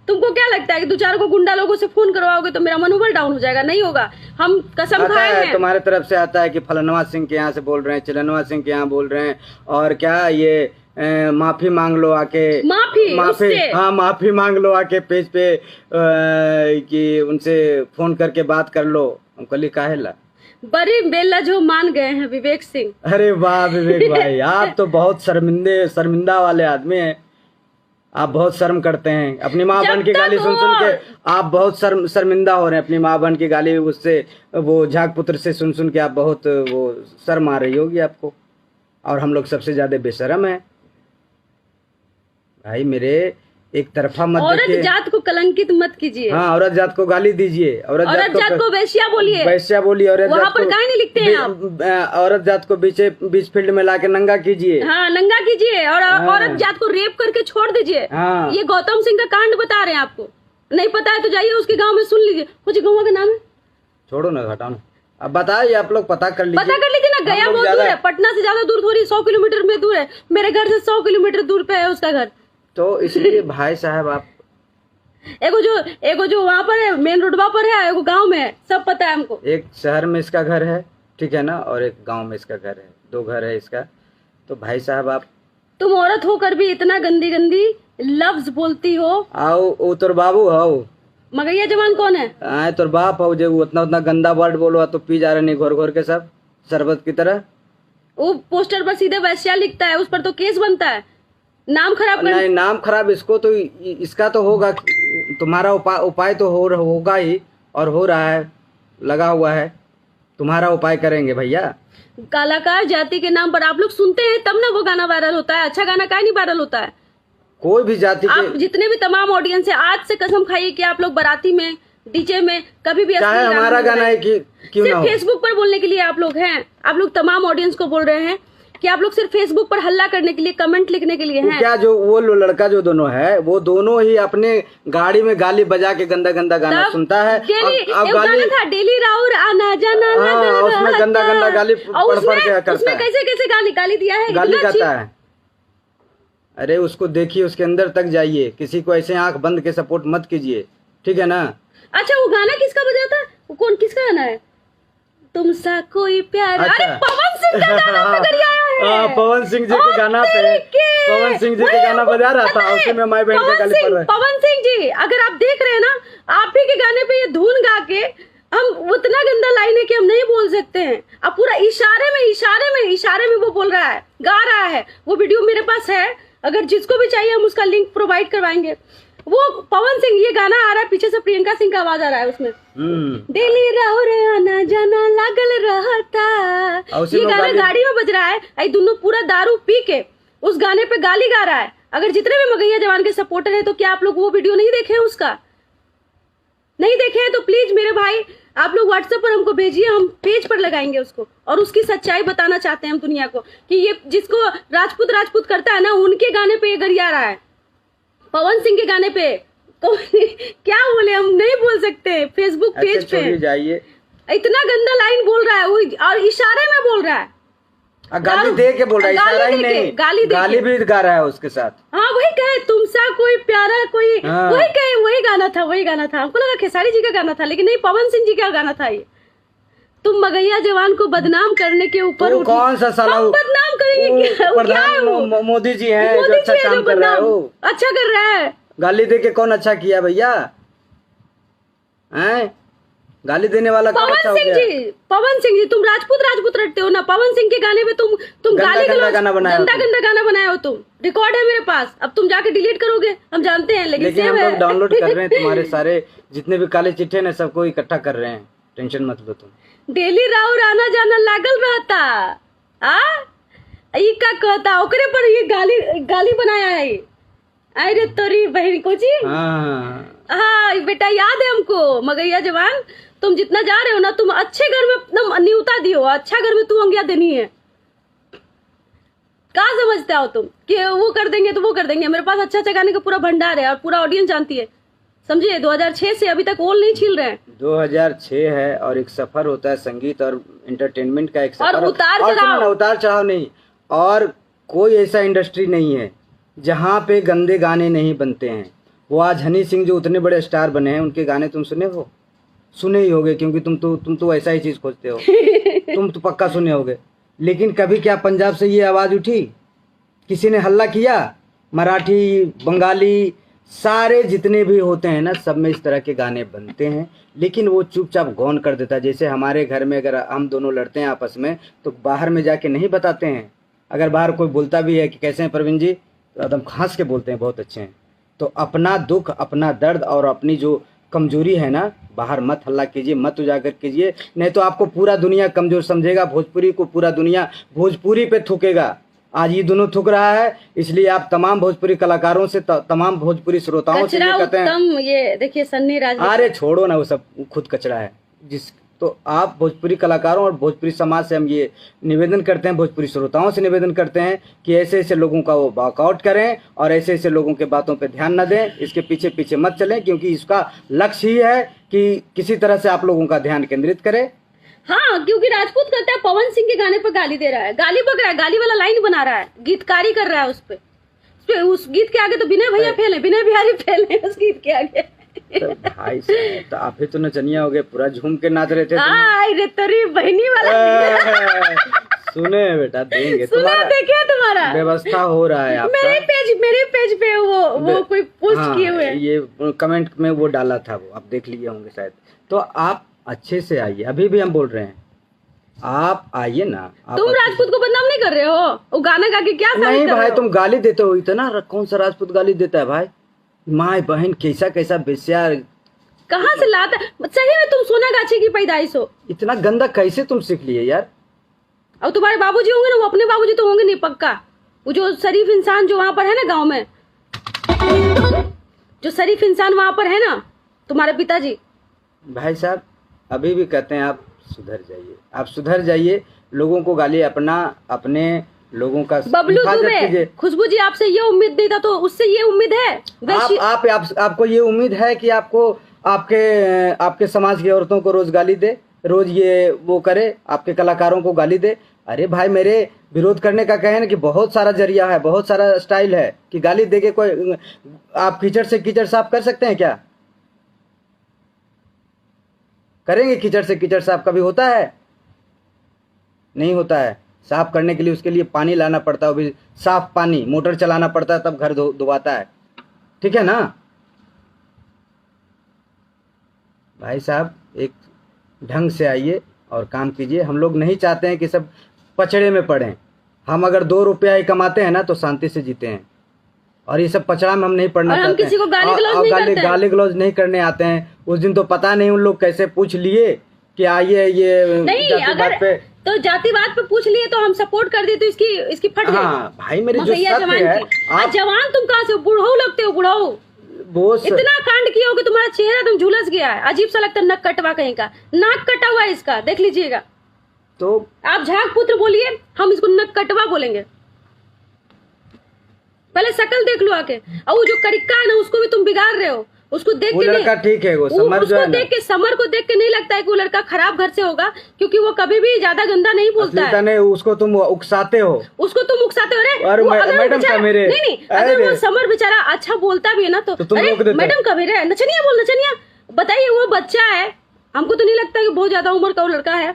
तुमको क्या लगता है कि 2-4 को गुंडा लोगों से फोन करवाओगे तो मेरा मनोबल डाउन हो जाएगा? नहीं होगा। हम कसम खाए हैं। तुम्हारे तरफ से आता है कि फलनवा सिंह के यहाँ से बोल रहे हैं, चिलनवा सिंह के यहाँ बोल रहे हैं, और क्या ये माफी मांग लो आके, माफी मांग लो आके पेज पे कि उनसे फोन करके बात कर लो। हमको लिखा है ला बड़ी बेला जो मान गए हैं विवेक सिंह। अरे वाह विवेक भाई, आप तो बहुत शर्मिंदा वाले आदमी हैं। आप बहुत शर्म करते हैं अपनी माँ बहन की गाली सुन के, आप बहुत शर्मिंदा हो रहे हैं अपनी माँ बहन की गाली, उससे वो झाग पुत्र से सुन के आप बहुत वो शर्म आ रही होगी आपको, और हम लोग सबसे ज्यादा बेशर्म हैं भाई मेरे। एक तरफा मत औरत जात को कलंकित मत कीजिए। हाँ, औरत जात को गाली दीजिए, औरत जात को वैश्या बोलिए, वहाँ पर काहे नहीं लिखते हैं आप? औरत जात को बीच फील्ड में लाके नंगा कीजिए। हाँ, नंगा कीजिए, और औरत जात को रेप करके छोड़ दीजिए। हाँ। ये गौतम सिंह का कांड बता रहे हैं आपको, नहीं पता है तो जाइए उसके गाँव में सुन लीजिए। कुछ गाँव का नाम है, छोड़ो ना, हटाओ ना, अब बताइए, आप लोग पता कर लीजिए ना। गया बहुत दूर है, पटना से ज्यादा दूर थोड़ी, 100 किलोमीटर में दूर है। मेरे घर से 100 किलोमीटर दूर पे है उसका घर। तो इसलिए भाई साहब, आप एगो जो वहाँ पर है, मेन रोडवा पर है, एगो गांव में है, सब पता है हमको। एक शहर में इसका घर है, ठीक है ना, और एक गांव में इसका घर है, 2 घर है इसका। तो भाई साहब आप, तुम औरत होकर भी इतना गंदी गंदी लफ्ज बोलती हो। आओ वो तोर बाबू हो, मगैया जवान कौन है? आए तोर बाप हो, जो उतना उतना गंदा वर्ड बोलो तो पी जा रहे नहीं घोर घोर के सब शरबत की तरह। वो पोस्टर पर सीधे वैश्या लिखता है, उस पर तो केस बनता है, नाम खराब कर। नहीं नाम खराब इसको तो, इसका तो होगा, तुम्हारा उपाय तो होगा ही, और हो रहा है, लगा हुआ है, तुम्हारा उपाय करेंगे भैया। कलाकार जाति के नाम पर आप लोग सुनते हैं तब ना वो गाना वायरल होता है, अच्छा गाना काहे नहीं वायरल होता है? कोई भी जाति के, आप जितने भी तमाम ऑडियंस है, आज से कसम खाइए कि आप लोग बाराती में, डीजे में कभी भी चाहे हमारा गाना है कि क्यों ना सिर्फ हो, फेसबुक पर बोलने के लिए आप लोग हैं। आप लोग तमाम ऑडियंस को बोल रहे हैं कि आप लोग सिर्फ फेसबुक पर हल्ला करने के लिए, कमेंट लिखने के लिए हैं। क्या जो वो लड़का जो दोनों है, वो दोनों ही अपने गाड़ी में गाली बजा के गंदा गंदा गाना सुनता है। डेली अब एक गाना था, डेली राउर आना जाना हाँ, उसमें गंदा गंदा गाली पढ़ के करता उसमें है, कैसे कैसे गाली दिया है, गाली इतना गाता है। अरे उसको देखिए, उसके अंदर तक जाइए, किसी को ऐसे आंख बंद के सपोर्ट मत कीजिए, ठीक है ना। अच्छा वो गाना किसका बजा था, वो कौन, किसका गाना है? तुमसा कोई प्यार, अच्छा। अरे पवन सिंह का गाना पे गरिया है। पवन सिंह जी के गाना पे, पवन सिंह जी के गाना बजा रहा था, उसी में माई बहन के गाली पड़ रहा है। पवन सिंह जी अगर आप देख रहे हैं ना, आप ही के गाने पे ये धुन गा के हम उतना गंदा लाइन है कि हम नहीं बोल सकते हैं। अब पूरा इशारे में वो बोल रहा है, गा रहा है। वो वीडियो मेरे पास है, अगर जिसको भी चाहिए हम उसका लिंक प्रोवाइड करवाएंगे। वो पवन सिंह, ये गाना आ रहा है, पीछे से प्रियंका सिंह का आवाज आ रहा है उसमें, डेली राहुल आना जाना लागल रहता, ये गाना गाड़ी में बज रहा है। आई दोनों पूरा दारू पी के उस गाने पे गाली गा रहा है। अगर जितने भी मगैया जवान के सपोर्टर है, तो क्या आप लोग वो वीडियो नहीं देखे हैं? उसका नहीं देखे हैं तो प्लीज मेरे भाई आप लोग व्हाट्सएप पर हमको भेजिए, हम पेज पर लगाएंगे उसको, और उसकी सच्चाई बताना चाहते हैं हम दुनिया को कि ये जिसको राजपूत करता है ना, उनके गाने पे ये गरिया रहा है। पवन सिंह के गाने पे तो क्या बोले, हम नहीं बोल सकते। फेसबुक पेज पे जाइए, इतना गंदा लाइन बोल रहा है वो, और इशारे में बोल रहा है, गाली दे के बोल रहा है, इशारा ही नहीं, गाली भी गा रहा है उसके साथ। हाँ वही कहे, तुमसा कोई प्यारा कोई, वही कहे, वही गाना था। हमको लगा खेसारी जी का गाना था, लेकिन नहीं, पवन सिंह जी का गाना था ये। तुम मगैया जवान को बदनाम करने के ऊपर तो कौन सा साला बदनाम करेंगे? क्या है वो? मोदी जी है जो अच्छा काम कर रहा है, वो अच्छा कर रहा है। गाली दे के कौन अच्छा किया भैया? हैं, गाली देने वाला कौन अच्छा हो गया? पवन सिंह जी तुम राजपूत रटते हो ना, पवन सिंह के गाने पे तुम गाली गंदा गाना बनाया, गंदा गाना बनाया हो तुम, रिकॉर्ड है मेरे पास। अब तुम जाके डिलीट करोगे, हम जानते हैं, लेकिन हम लोग डाउनलोड कर रहे हैं, तुम्हारे सारे जितने भी काले चिट्ठे ना सबको इकट्ठा कर रहे हैं, टेंशन मत लो तुम। डेली राउर आना जाना लागल रहता, ई का कहता, ओकरे पर ये गाली बनाया है। अरे तोरी बहन को जी, हाँ बेटा याद है हमको। मगैया जवान तुम जितना जा रहे हो ना, तुम अच्छे घर में एकदम न्यूता दियो, अच्छा घर में तू अंगिया देनी है। क्या समझते हो तुम कि वो कर देंगे तो वो कर देंगे? मेरे पास अच्छा गाने का पूरा भंडार है और पूरा ऑडियंस जानती है, समझिए। 2006 से अभी तक ओल नहीं छील रहे हैं। 2006 है, और एक सफर होता है संगीत और एंटरटेनमेंट का, एक सफर, और उतार चढ़ाव नहीं। और कोई ऐसा इंडस्ट्री नहीं है जहाँ पे गंदे गाने नहीं बनते हैं। वो आज हनी सिंह जो उतने बड़े स्टार बने हैं, उनके गाने तुम सुने ही होगे, क्योंकि तुम तो ऐसा ही चीज खोजते हो। तुम तो पक्का सुने होगे। लेकिन कभी क्या पंजाब से ये आवाज उठी, किसी ने हल्ला किया? मराठी, बंगाली, सारे जितने भी होते हैं ना, सब में इस तरह के गाने बनते हैं, लेकिन वो चुपचाप गौन कर देता है। जैसे हमारे घर में अगर हम दोनों लड़ते हैं आपस में, तो बाहर में जाके नहीं बताते हैं। अगर बाहर कोई बोलता भी है कि कैसे हैं प्रवीण जी, तो एकदम हंस के बोलते हैं बहुत अच्छे हैं। तो अपना दुख, अपना दर्द और अपनी जो कमजोरी है ना, बाहर मत हल्ला कीजिए, मत उजागर कीजिए, नहीं तो आपको पूरा दुनिया कमजोर समझेगा। भोजपुरी को पूरा दुनिया भोजपुरी पे थूकेगा। आज ये दोनों थूक रहा है, इसलिए आप तमाम भोजपुरी कलाकारों से, तमाम भोजपुरी श्रोताओं से ये कहते हैं, ये देखिए सन्नी राज, अरे छोड़ो ना, वो सब खुद कचरा है। तो आप भोजपुरी कलाकारों और भोजपुरी समाज से हम ये निवेदन करते हैं, भोजपुरी श्रोताओं से निवेदन करते हैं कि ऐसे ऐसे लोगों का वो वॉकआउट करें और ऐसे ऐसे लोगों के बातों पे ध्यान न दें, इसके पीछे पीछे मत चलें, क्योंकि इसका लक्ष्य ही है कि किसी तरह से आप लोगों का ध्यान केंद्रित करे। हाँ, क्योंकि राजपूत कहता है पवन सिंह के गाने पर गाली दे रहा है, गाली बक रहा है, गाली वाला लाइन बना रहा है, गीतकारी कर रहा है उस पे। उस गीत के आगे तो विनय भैया फेल है, विनय बिहारी फेल है उस गीत के आगे। तो भाई साहब, तो आप ही तो नचनिया हो गए, पूरा झूम के नाच रहे थे तुम। आई रे तेरी बहनी वाला सुने बेटा, देंगे सुना तुम्हारा देखिए तुम्हारा व्यवस्था हो रहा है आपका। मेरे पेज पे वो कोई पोस्ट हाँ, किए हुए हैं। ये कमेंट में वो डाला था, वो आप देख लिए होंगे शायद। तो आप अच्छे से आइए, अभी भी हम बोल रहे हैं, आप आइए ना। आप तुम राजपूत को बदनाम नहीं कर रहे हो? वो गाना गा के क्या साबित नहीं कर रहे भाई, हो? तुम गाली देते हो इतना। कौन सा राजपूत गाली देता है भाई? माँ बहन कैसा कैसा बेस्या, कहाँ से लाता है? सही में तुम सोनागाछी की पैदाइश हो। इतना गंदा कैसे तुम सीख लिए यार? अब तुम्हारे बाबूजी होंगे ना, वो अपने बाबूजी तो होंगे नहीं पक्का। वो जो शरीफ इंसान जो वहां पर है ना गांव में, जो शरीफ इंसान वहां पर है ना, तुम्हारे पिताजी। भाई साहब, अभी भी कहते हैं आप सुधर जाइए, आप सुधर जाइए। लोगों को गाली अपने लोगों का बबलू हिफाजत दुबे, कीजिए। खुशबू जी आपसे ये उम्मीद नहीं था, तो उससे ये उम्मीद है। आपको ये उम्मीद है कि आपके समाज की औरतों को रोज गाली दे, रोज ये वो करे, आपके कलाकारों को गाली दे। अरे भाई, मेरे विरोध करने का कहे ना कि बहुत सारा जरिया है, बहुत सारा स्टाइल है कि गाली दे के कोई आप कीचड़ से कीचड़ साफ कर सकते हैं क्या? करेंगे कीचड़ से कीचड़ साफ? कभी होता है? नहीं होता है। साफ करने के लिए उसके लिए पानी लाना पड़ता है, वो भी साफ पानी, मोटर चलाना पड़ता है, तब घर धुआता है। ठीक है ना भाई साहब? एक ढंग से आइए और काम कीजिए। हम लोग नहीं चाहते हैं कि सब पचड़े में पड़ें। हम अगर 2 रुपया ही कमाते हैं ना तो शांति से जीते हैं, और ये सब पचड़ा में हम नहीं पड़ना चाहते हैं। किसी को गाली गलौज नहीं करने आते हैं। उस दिन तो पता नहीं उन लोग कैसे पूछ लिए कि आइए ये जातिवाद पे, तो जातिवाद पे पूछ लिए तो हम सपोर्ट कर दिए तो इसकी फट गई। हाँ भाई, मेरे जो सत्य है। आप जवान तुम कहाँ से? बुढ़ऊ लगते हो, बुढ़ऊ। वो इतना कांड किया हो कि तुम्हारा चेहरा तुम झुलस गया है। अजीब सा लगता है, नक कटवा कहीं का, नाक कटा हुआ है इसका, देख लीजिएगा। तो आप झाग पुत्र बोलिए, हम इसको नक कटवा बोलेंगे। पहले शकल देख लो आके। और वो जो करिक्का है ना, उसको भी तुम बिगाड़ रहे हो। उसको देख के लड़का ठीक है, वो समर जो है ना, समर को देख के नहीं लगता है कि वो लड़का खराब घर से होगा, क्योंकि वो कभी भी ज्यादा गंदा नहीं बोलता है। नहीं, उसको तुम उकसाते हो। अरे मैडम का मेरे नहीं, अगर वो समर बेचारा अच्छा बोलता भी है ना तो मैडम का मेरे नचनिया बताइए, वो बच्चा है। हमको तो नहीं लगता कि बहुत ज्यादा उम्र का वो लड़का है।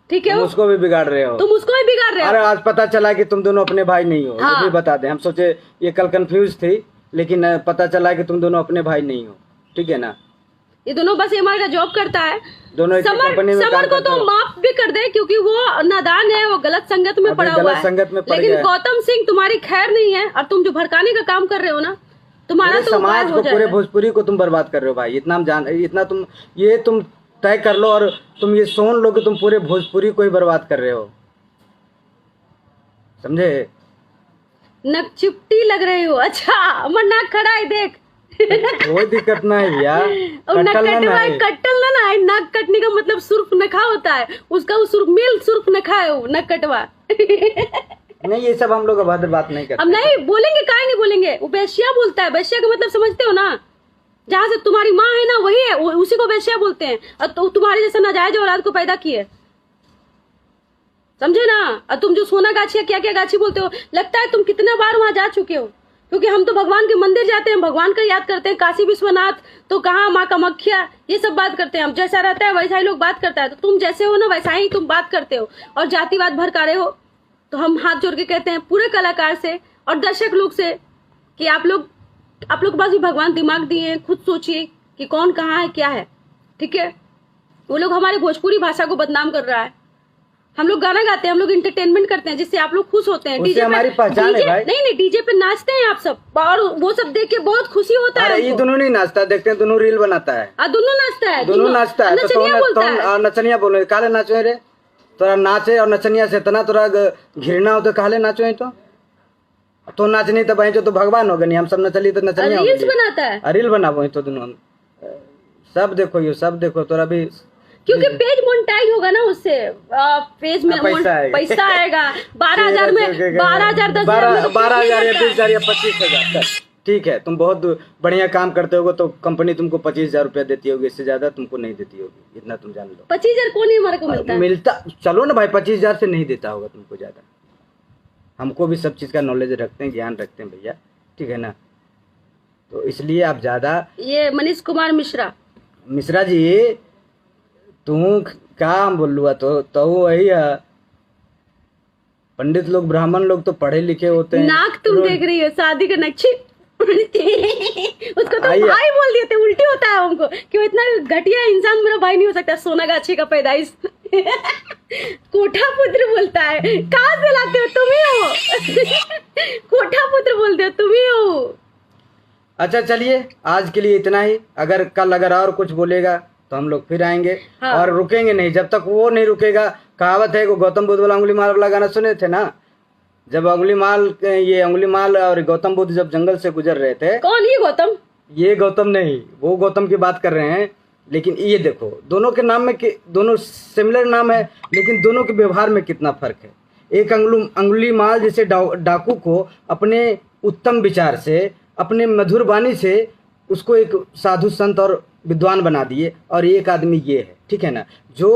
ठीक है, उसको भी बिगाड़ रहे हो। तुम उसको भी बिगाड़ रहे हो। अरे आज पता चला कि तुम दोनों अपने भाई नहीं हो। हाँ। ये भी बता दें, हम सोचे ये कल कंफ्यूज थी, लेकिन पता चला कि तुम दोनों अपने भाई नहीं हो। ठीक है ना? ये दोनों बस एमआर का जॉब करता है। दोनों कंपनी में समर को तो माफ भी कर दे, क्योंकि वो नादान है, वो गलत संगत में पड़ा हुआ है। लेकिन गौतम सिंह तुम्हारी खैर नहीं है, और तुम जो भड़काने का काम कर रहे हो ना, तुम्हारा तो समाज को, पूरे भोजपुरी को तुम बर्बाद कर रहे हो भाई। इतना तुम तय कर लो, और तुम ये सोच लो कि तुम पूरे भोजपुरी को ही बर्बाद कर रहे हो। समझे? नक चिपटी लग रही हो। अच्छा, अमर नाक खड़ा है, देख। कोई दिक्कत नहीं भैया, कट्टल ना है। नाक कटने का मतलब सुर्ख नखा होता है, उसका वो सुर्ख नखा है, वो नक कटवा। नहीं, ये सब हम लोग अभद्र बात नहीं करते। हम नहीं बोलेंगे, काहे नहीं बोलेंगे? वो वैश्या बोलता है। वैश्या का मतलब समझते हो ना? जहाँ से तुम्हारी माँ है ना, वही है, उसी को वैश्या बोलते हैं। और तो तुम्हारे जैसा नाजायज औलाद को पैदा किए, समझे ना? और तुम जो सोनागाछी क्या क्या गाछी बोलते हो, लगता है तुम कितना बार वहां जा चुके हो। क्योंकि हम तो भगवान के मंदिर जाते हैं, भगवान का याद करते हैं। काशी विश्वनाथ तो कहाँ, माँ कामाख्या, ये सब बात करते हैं हम। जैसा रहता है वैसा ही लोग बात करता है। तो तुम जैसे हो ना, वैसा ही तुम बात करते हो, और जातिवाद भड़का रहे हो। तो हम हाथ जोड़ के कहते हैं पूरे कलाकार से और दर्शक लोग से कि आप लोग के पास भी भगवान दिमाग दिए हैं, खुद सोचिए कि कौन कहाँ है, क्या है। ठीक है? वो लोग हमारी भोजपुरी भाषा को बदनाम कर रहा है। हम लोग गाना गाते हैं, हम लोग इंटरटेनमेंट करते हैं, जिससे आप लोग खुश होते हैं। डीजे हमारी पहचान है भाई। नहीं, डीजे पे नाचते हैं आप सब, और वो सब देख के बहुत खुशी होता है। ये दोनों नहीं नाचता, देखते हैं दोनों रील बनाता है। दोनों नाचता है, नचनिया बोलो, काले नाचो रे, तोरा नाचे और नचनिया से इतना तोरा घृणा हो तो काले नाचो तो नाच नहीं तो भाई जो तो भगवान हो गए। हम सब नचली तो नचनिया रील्स बनाता है, रील बनाबो तो दोनों सब देखो, ये सब देखो तोरा भी, क्योंकि पेज मोनेटाइज होगा ना, उससे पेज में पैसा आएगा। 12,000 में 12,000 12,000 या 20,000 या 25,000। ठीक है, तुम बहुत बढ़िया काम करते होगे तो कंपनी तुमको 25,000 रुपया देती होगी, इससे ज्यादा तुमको नहीं देती होगी, इतना तुम जान लो। 25,000 कौन हमारे को मिलता चलो ना भाई, 25,000 से नहीं देता होगा तुमको ज्यादा। हमको भी सब चीज का नॉलेज रखते हैं, ज्ञान रखते हैं भैया। ठीक है ना? तो इसलिए आप ज़्यादा। ये मनीष कुमार मिश्रा। मिश्रा जी तू क्या बोलूँ तो वही है, पंडित लोग ब्राह्मण लोग तो पढ़े लिखे होते हैं। नाक तुम देख रही हो, शादी का नक्शे उसको तो आइए। भाई बोल दिए थे, उल्टी होता है हमको कि वो इतना घटिया इंसान मेरा भाई नहीं हो सकता। सोनागाछी का पैदाइश कोठा पुत्र बोलता है। कहाँ से लाते हो, तुम ही हो कोठा पुत्र बोलते हो, तुम ही हो। अच्छा चलिए आज के लिए इतना ही। अगर कल और कुछ बोलेगा तो हम लोग फिर आएंगे। हाँ। और रुकेंगे नहीं जब तक वो नहीं रुकेगा। कहावत है, गौतम बुद्ध वाला उंगली माल वाला गाना सुने थे ना, जब उंगली माल और गौतम बुद्ध जब जंगल से गुजर रहे थे। कौन ये गौतम? ये गौतम नहीं, वो गौतम की बात कर रहे हैं। लेकिन ये देखो दोनों के नाम में दोनों सिमिलर नाम है, लेकिन दोनों के व्यवहार में कितना फर्क है। एक अंगुली माल जैसे डाकू को अपने उत्तम विचार से, अपने मधुर वाणी से उसको एक साधु संत और विद्वान बना दिए, और एक आदमी ये है, ठीक है ना, जो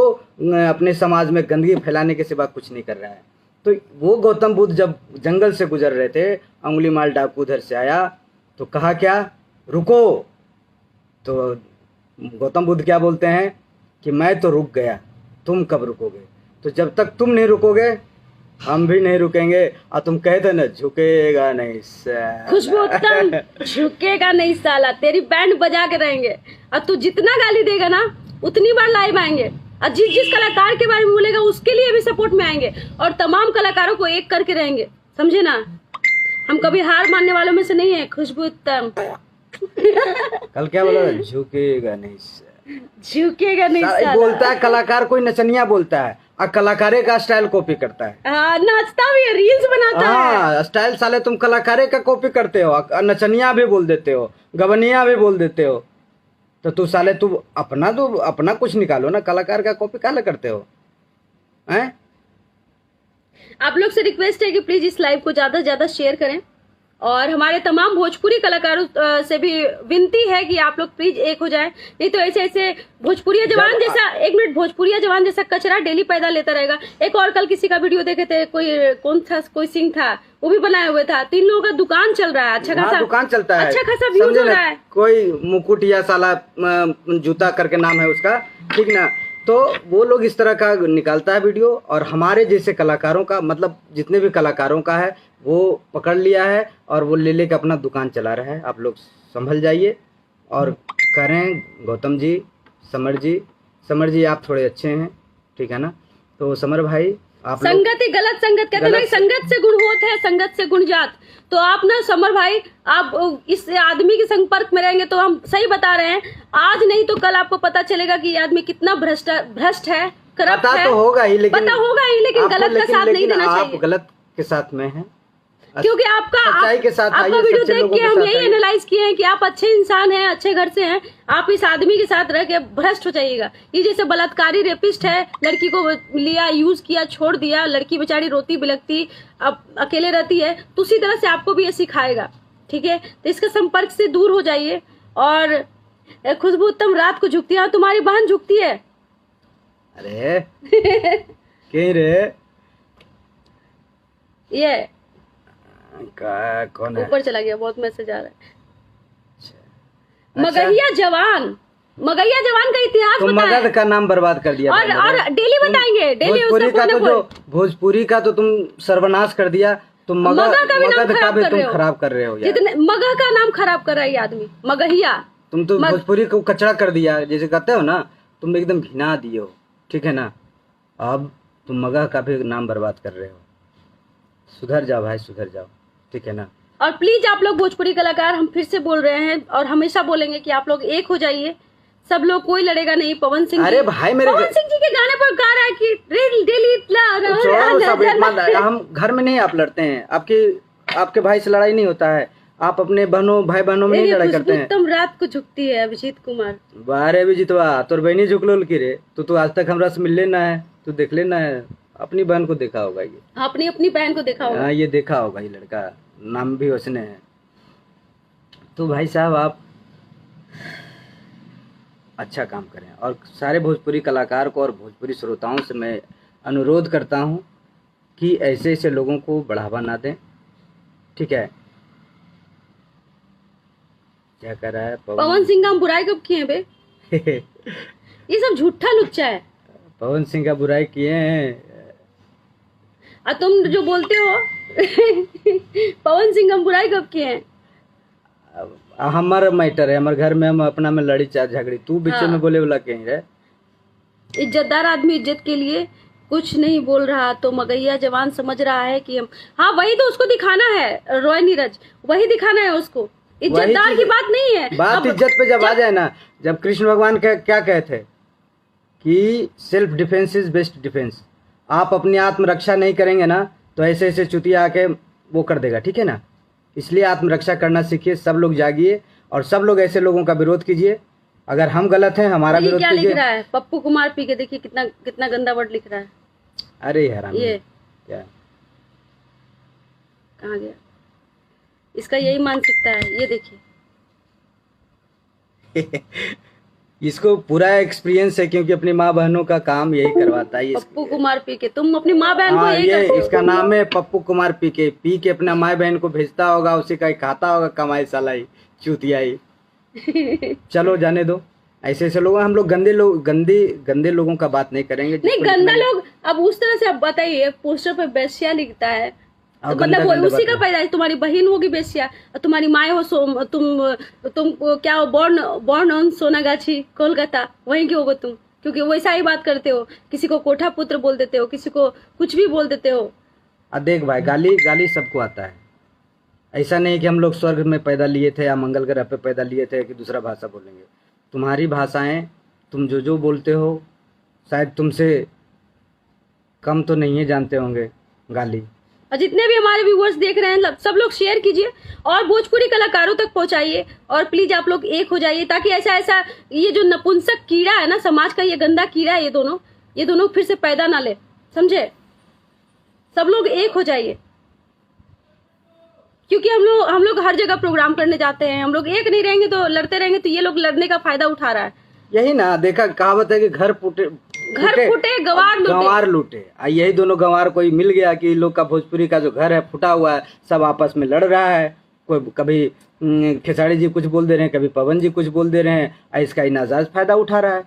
अपने समाज में गंदगी फैलाने के सिवा कुछ नहीं कर रहा है। तो वो गौतम बुद्ध जब जंगल से गुजर रहे थे, अंगुली माल डाकू उधर से आया तो कहा क्या, रुको। तो गौतम बुद्ध क्या बोलते हैं कि मैं तो रुक गया, तुम कब रुकोगे? तो जब तक तुम नहीं रुकोगे हम भी नहीं रुकेंगे। और तुम कहते ना झुकेगा नहीं साला। खुशबू उत्तम झुकेगा नहीं साला, तेरी बैंड बजा के रहेंगे। और तू जितना गाली देगा ना उतनी बार लाइव आएंगे, और जिस कलाकार के बारे में बोलेगा उसके लिए भी सपोर्ट में आएंगे, और तमाम कलाकारों को एक करके रहेंगे, समझे ना। हम कभी हार मानने वालों में से नहीं है। खुशबू उत्तम कल क्या बोला, झुकेगा नहीं साला। झुकेगा नहीं साला बोलता है कलाकार, कोई नचनिया बोलता है और कलाकारे का स्टाइल कॉपी करता है। हाँ, नाचता भी है, रील्स बनाता है। हाँ स्टाइल साले तुम कलाकारे का कॉपी करते हो, नचनिया भी बोल देते हो, गवनिया भी बोल देते हो। तो तू साले तू अपना कुछ निकालो ना, कलाकार का कॉपी काहे करते हो हैं? आप लोग से रिक्वेस्ट है कि प्लीज इस लाइव को ज्यादा से ज्यादा शेयर करें, और हमारे तमाम भोजपुरी कलाकारों से भी विनती है कि आप लोग प्लीज एक हो जाएं। नहीं तो ऐसे भोजपुरिया जवान जैसा, एक मिनट, भोजपुरिया जवान जैसा कचरा डेली पैदा लेता रहेगा। एक और कल किसी का वीडियो देखे थे, कोई सिंह था, वो भी बनाया हुआ था। 3 लोगों का दुकान चल रहा है, अच्छा खासा दुकान चलता है, अच्छा खासा व्यूज हो रहा है। कोई मुकुट या साला जूता करके नाम है उसका, ठीक ना। तो वो लोग इस तरह का निकालता है वीडियो, और हमारे जैसे कलाकारों का, मतलब जितने भी कलाकारों का है वो पकड़ लिया है, और वो ले के अपना दुकान चला रहा है। आप लोग संभल जाइए और करें। गौतम जी, समर जी आप थोड़े अच्छे हैं, ठीक है ना। तो समर भाई आप संगत ही गलत संगत कहते हैं, संगत से गुण होत है, संगत से गुण जात। तो आप ना समर भाई, आप इस आदमी के संपर्क में रहेंगे तो हम सही बता रहे हैं, आज नहीं तो कल आपको पता चलेगा कि ये आदमी कितना भ्रष्ट है, करप्ट है। तो होगा ही, लेकिन पता होगा ही, लेकिन गलत का साथ नहीं देना चाहिए। आप गलत के साथ में हैं, क्योंकि सच्चाई के साथ आपका वीडियो देख के हम यही एनालाइज किए हैं कि आप अच्छे इंसान हैं, अच्छे घर से हैं। आप इस आदमी के साथ रह के भ्रष्ट हो जाइएगा। ये जैसे बलात्कारी रेपिस्ट है, लड़की को लिया, यूज किया, छोड़ दिया, लड़की बेचारी रोती बिलखती, अब अकेले रहती है, तो उसी तरह से आपको भी ये सिखाएगा, ठीक है। तो इसके संपर्क से दूर हो जाइए। और खुशबू उत्तम रात को झुकती है, तुम्हारी बहन झुकती है। अरे कहीं रे ये कौन है? ऊपर चला गया, बहुत मैसेज आ रहा है। मगहिया जवान का इतिहास तो मगध का नाम बर्बाद कर दिया, और डेली बताएंगे, डेली भोजपुरी का तो तुम सर्वनाश कर दिया। तुम मगध का भी तुम खराब कर रहे हो यार। जितने मगह का नाम खराब कर रहा है ये आदमी, मगहिया। तुम तो भोजपुरी को कचरा कर दिया, जैसे कहते हो ना, तुम एकदम घिना दिए हो, ठीक है ना। अब तुम मगह का भी नाम बर्बाद कर रहे हो। सुधर जाओ भाई, सुधर जाओ, ठीक है ना। और प्लीज आप लोग भोजपुरी कलाकार, हम फिर से बोल रहे हैं और हमेशा बोलेंगे कि आप लोग एक हो जाइए। सब लोग, कोई लड़ेगा नहीं। पवन सिंह, अरे भाई मेरे पवन सिंह जी के गाने पर गा रहा है कि हम घर में नहीं आप लड़ते हैं, आपके भाई से लड़ाई नहीं होता है, आप अपने भाई बहनों में नहीं लड़ाई करते हैं। तुम रात को झुकती है अभिजीत कुमार। बारे अभिजीतवा, तोर बहनी झुकलोल की रे, तो आज तक हमरा से मिल लेना है, तू देख लेना है। अपनी बहन को देखा होगा ये, अपनी बहन को देखा होगा। हाँ ये देखा होगा, ये लड़का नाम भी उसने है। तो भाई साहब आप अच्छा काम करें, और सारे भोजपुरी कलाकार को और भोजपुरी श्रोताओं से मैं अनुरोध करता हूं कि ऐसे लोगों को बढ़ावा ना दें, ठीक है। क्या कर रहा है पवन सिंह का हम बुराई कब किए हैं बे? ये सब झूठा लुच्चा है। पवन सिंह का बुराई किए हैं। और तुम जो बोलते हो पवन सिंह का हम बुराई कब किए हैं? हमारा मैटर है, हमारे घर में हम अपना में लड़ी चार झगड़ी, तू बीच हाँ। में बोले वाला कहीं रहे। इज्जतदार आदमी इज्जत के लिए कुछ नहीं बोल रहा तो मगैया जवान समझ रहा है कि हम, हाँ वही तो उसको दिखाना है रॉय नीरज, वही दिखाना है उसको। इज्जतदार चीज- की बात नहीं है। बात अब इज्जत पे जब आ जाए ना, जब कृष्ण भगवान क्या कहते कि self defence is best defence, आप अपनी आत्मरक्षा नहीं करेंगे ना तो ऐसे ऐसे चुतिया आके वो कर देगा, ठीक है ना। इसलिए आत्मरक्षा करना सीखिए, सब लोग जागिए और सब लोग ऐसे लोगों का विरोध कीजिए। अगर हम गलत हैं हमारा ये विरोध क्या लिख कीजिए। रहा है पप्पू कुमार पी के, देखिए कितना कितना गंदा वर्ड लिख रहा है। अरे यार ये क्या कहाँ गया? इसका यही मानसिकता है, ये देखिए। इसको पूरा एक्सपीरियंस है क्योंकि अपनी माँ बहनों का काम यही करवाता है। पप्पू कुमार पी के, तुम अपनी माँ बहन को हाँ, यही ये करते हो। इसका नाम है पप्पू कुमार पी के अपना माँ बहन को भेजता होगा, उसी का ही खाता होगा कमाई सालाई चूतियाई। चलो जाने दो, ऐसे ऐसे लोग, हम लोग गंदे लोगों का बात नहीं करेंगे। नहीं गंदा लोग, अब उस तरह से आप बताइए, पोस्टर पे बेस्या लिखता है तो और मतलब गंदा उसी का बात पैदा है। तुम्हारी बहन होगी बेस्या और तुम्हारी माँ हो तुम क्या हो, बॉर्न ऑन सोनागाछी कोलकाता, वहीं के होगे तुम, क्योंकि वैसा ही बात करते हो। किसी को कोठा पुत्र बोल देते हो, किसी को कुछ भी बोल देते हो। देख भाई, गाली सबको आता है। ऐसा नहीं कि हम लोग स्वर्ग में पैदा लिए थे या मंगल ग्रह पे पैदा लिए थे कि दूसरा भाषा बोलेंगे। तुम्हारी भाषाएं, तुम जो बोलते हो शायद तुमसे कम तो नहीं है जानते होंगे गाली। और जितने भी हमारे व्यूअर्स देख रहे हैं सब लोग शेयर कीजिए और भोजपुरी कलाकारों तक पहुंचाइए। और प्लीज आप लोग एक हो जाइए ताकि ऐसा ये जो नपुंसक कीड़ा है ना समाज का, ये गंदा कीड़ा है, ये दोनों फिर से पैदा ना ले, समझे। सब लोग एक हो जाइए क्योंकि हम लोग हर जगह प्रोग्राम करने जाते हैं। हम लोग एक नहीं रहेंगे तो लड़ते रहेंगे तो ये लोग लड़ने का फायदा उठा रहा है। यही ना, देखा कहावत है कि घर फूटे गंवार लूटे। यही दोनों गंवार कोई मिल गया कि लोग का भोजपुरी का जो घर है फूटा हुआ है, सब आपस में लड़ रहा है। कोई कभी खेसारी जी कुछ बोल दे रहे हैं, कभी पवन जी कुछ बोल दे रहे हैं, इसका नाजायज फायदा उठा रहा है।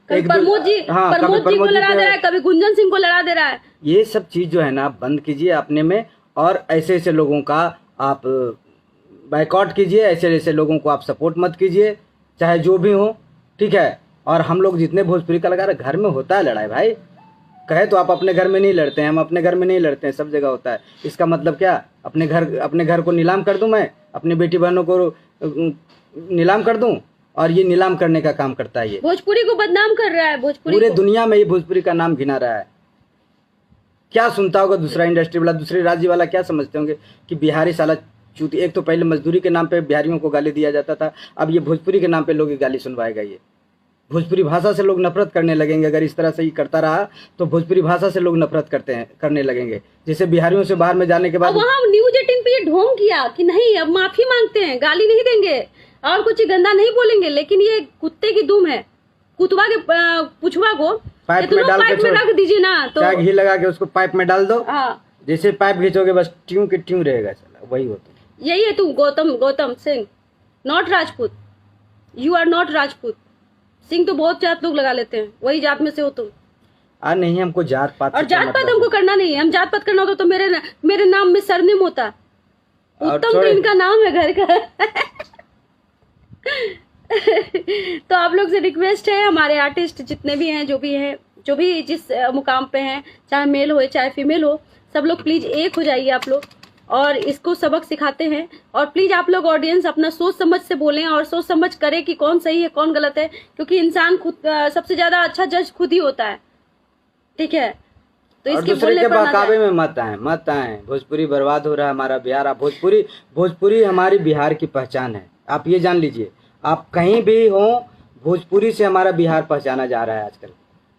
कभी प्रमोद जी को लड़ा दे रहा है, कभी गुंजन सिंह को लड़ा दे रहा है। ये सब चीज जो है ना बंद कीजिए अपने में, और ऐसे ऐसे लोगों का आप बाइकआउट कीजिए, ऐसे ऐसे लोगों को आप सपोर्ट मत कीजिए, चाहे जो भी हो, ठीक है। और हम लोग जितने भोजपुरी कलाकार, घर में होता है लड़ाई भाई, कहे तो आप अपने घर में नहीं लड़ते हैं, हम अपने घर में नहीं लड़ते हैं, सब जगह होता है। इसका मतलब क्या, अपने घर को नीलाम कर दूं, मैं अपनी बेटी बहनों को नीलाम कर दूं, और ये नीलाम करने का काम करता है। ये भोजपुरी को बदनाम कर रहा है, भोजपुरी पूरे दुनिया में ये भोजपुरी का नाम घिना रहा है। क्या सुनता होगा दूसरा इंडस्ट्री वाला, दूसरे राज्य वाला, क्या समझते होंगे कि बिहारी साला चूती। एक तो पहले मजदूरी के नाम पे बिहारियों को गाली दिया जाता था, अब ये भोजपुरी के नाम पे लोग गाली सुनवाएगा। ये भोजपुरी भाषा से लोग नफरत करने लगेंगे। अगर इस तरह से ही करता रहा तो भोजपुरी भाषा से लोग नफरत करने लगेंगे। जैसे बिहारियों से बाहर में जाने के बाद वहाँ न्यूज 18 पे ये ढोंग किया कि नहीं अब माफी मांगते हैं, गाली नहीं देंगे और कुछ गंदा नहीं बोलेंगे, लेकिन ये कुत्ते की दुम है। कुतवा के पुछवा को पाइप में रख दीजिए ना, तो क्या घी लगा के उसको पाइप में डाल दो। हाँ, जैसे पाइप खींचोगे बस ट्यूं के ट्यूं रहेगा, चला वही होता। यही है तू Gautam Singh, not Rajput. You are not Rajput. Singh तो बहुत जात लोग लगा लेते हैं, वही जात में से हो तुम। नहीं, हमको जात पात और जात पात हमको करना नहीं है। हम जात पात करना होगा तो मेरे नाम में सरनेम होता। उत्तम तो इनका नाम है घर का। तो आप लोग से रिक्वेस्ट है, हमारे आर्टिस्ट जितने भी हैं, जो भी जिस मुकाम पे हैं, चाहे मेल हो चाहे फीमेल हो, सब लोग प्लीज एक हो जाइए आप लोग और इसको सबक सिखाते हैं। और प्लीज आप लोग ऑडियंस अपना सोच समझ से बोलें और सोच समझ करें कि कौन सही है कौन गलत है, क्योंकि इंसान खुद सबसे ज्यादा अच्छा जज खुद ही होता है, ठीक है। तो इसके दूसरे के बहकावे में मत आए। भोजपुरी बर्बाद हो रहा है हमारा बिहार। भोजपुरी हमारी बिहार की पहचान है, आप ये जान लीजिए। आप कहीं भी हो, भोजपुरी से हमारा बिहार पहचाना जा रहा है आजकल,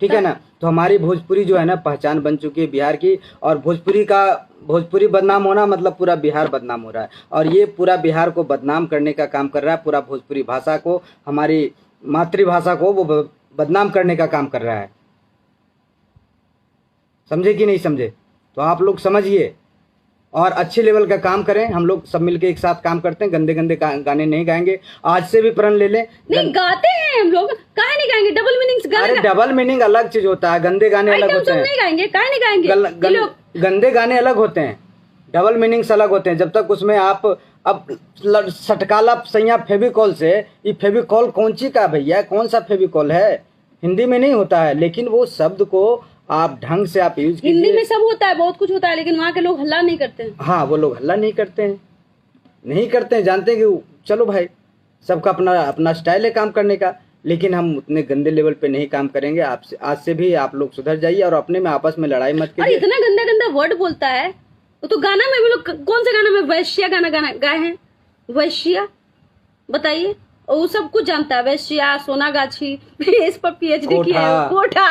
ठीक है ना। तो हमारी भोजपुरी जो है ना पहचान बन चुकी है बिहार की, और भोजपुरी बदनाम होना मतलब पूरा बिहार बदनाम हो रहा है। और ये पूरा बिहार को बदनाम करने का काम कर रहा है, पूरा भोजपुरी भाषा को, हमारी मातृभाषा को वो बदनाम करने का काम कर रहा है। समझे कि नहीं समझे? तो आप लोग समझिए और अच्छे लेवल का काम करें। हम लोग सब मिलके एक साथ काम करते हैं, गंदे गंदे गाने नहीं गाएंगे। आज से भी प्रण ले लें। नहीं गाते हैं हम लोग, काहे नहीं गाएंगे? डबल मीनिंग्स अरे डबल मीनिंग अलग चीज होता है, गंदे गाने अलग होते हैं। नहीं गाएंगे, काहे नहीं गाएंगे? गंदे गाने अलग होते हैं, डबल मीनिंग्स अलग होते हैं। जब तक उसमें आप अब सटकाला सैया फेविकॉल से, ये फेविकॉल कौन सी का भैया, कौन सा फेविकॉल है? हिंदी में नहीं होता है, लेकिन वो शब्द को आप ढंग से आप यूज कीजिए। हिंदी में सब होता है, बहुत कुछ होता है, लेकिन वहाँ के लोग हल्ला नहीं करते हैं। हाँ, वो लोग हल्ला नहीं करते हैं, जानते हैं कि चलो भाई सबका अपना अपना स्टाइल है काम करने का, लेकिन हम उतने गंदे लेवल पे नहीं काम करेंगे। आपसे आज से भी आप लोग सुधर जाइए और अपने में आपस में लड़ाई मत कीजिए। इतना गंदा गंदा वर्ड बोलता है वो तो। गाना में भी लोग, कौन से गाना में वैश्या गाना गाए हैं? वैश्या बताइए, वो सब कुछ जानता है। वैश्या, सोनागाछी, इस पर PhD किया है। कोठा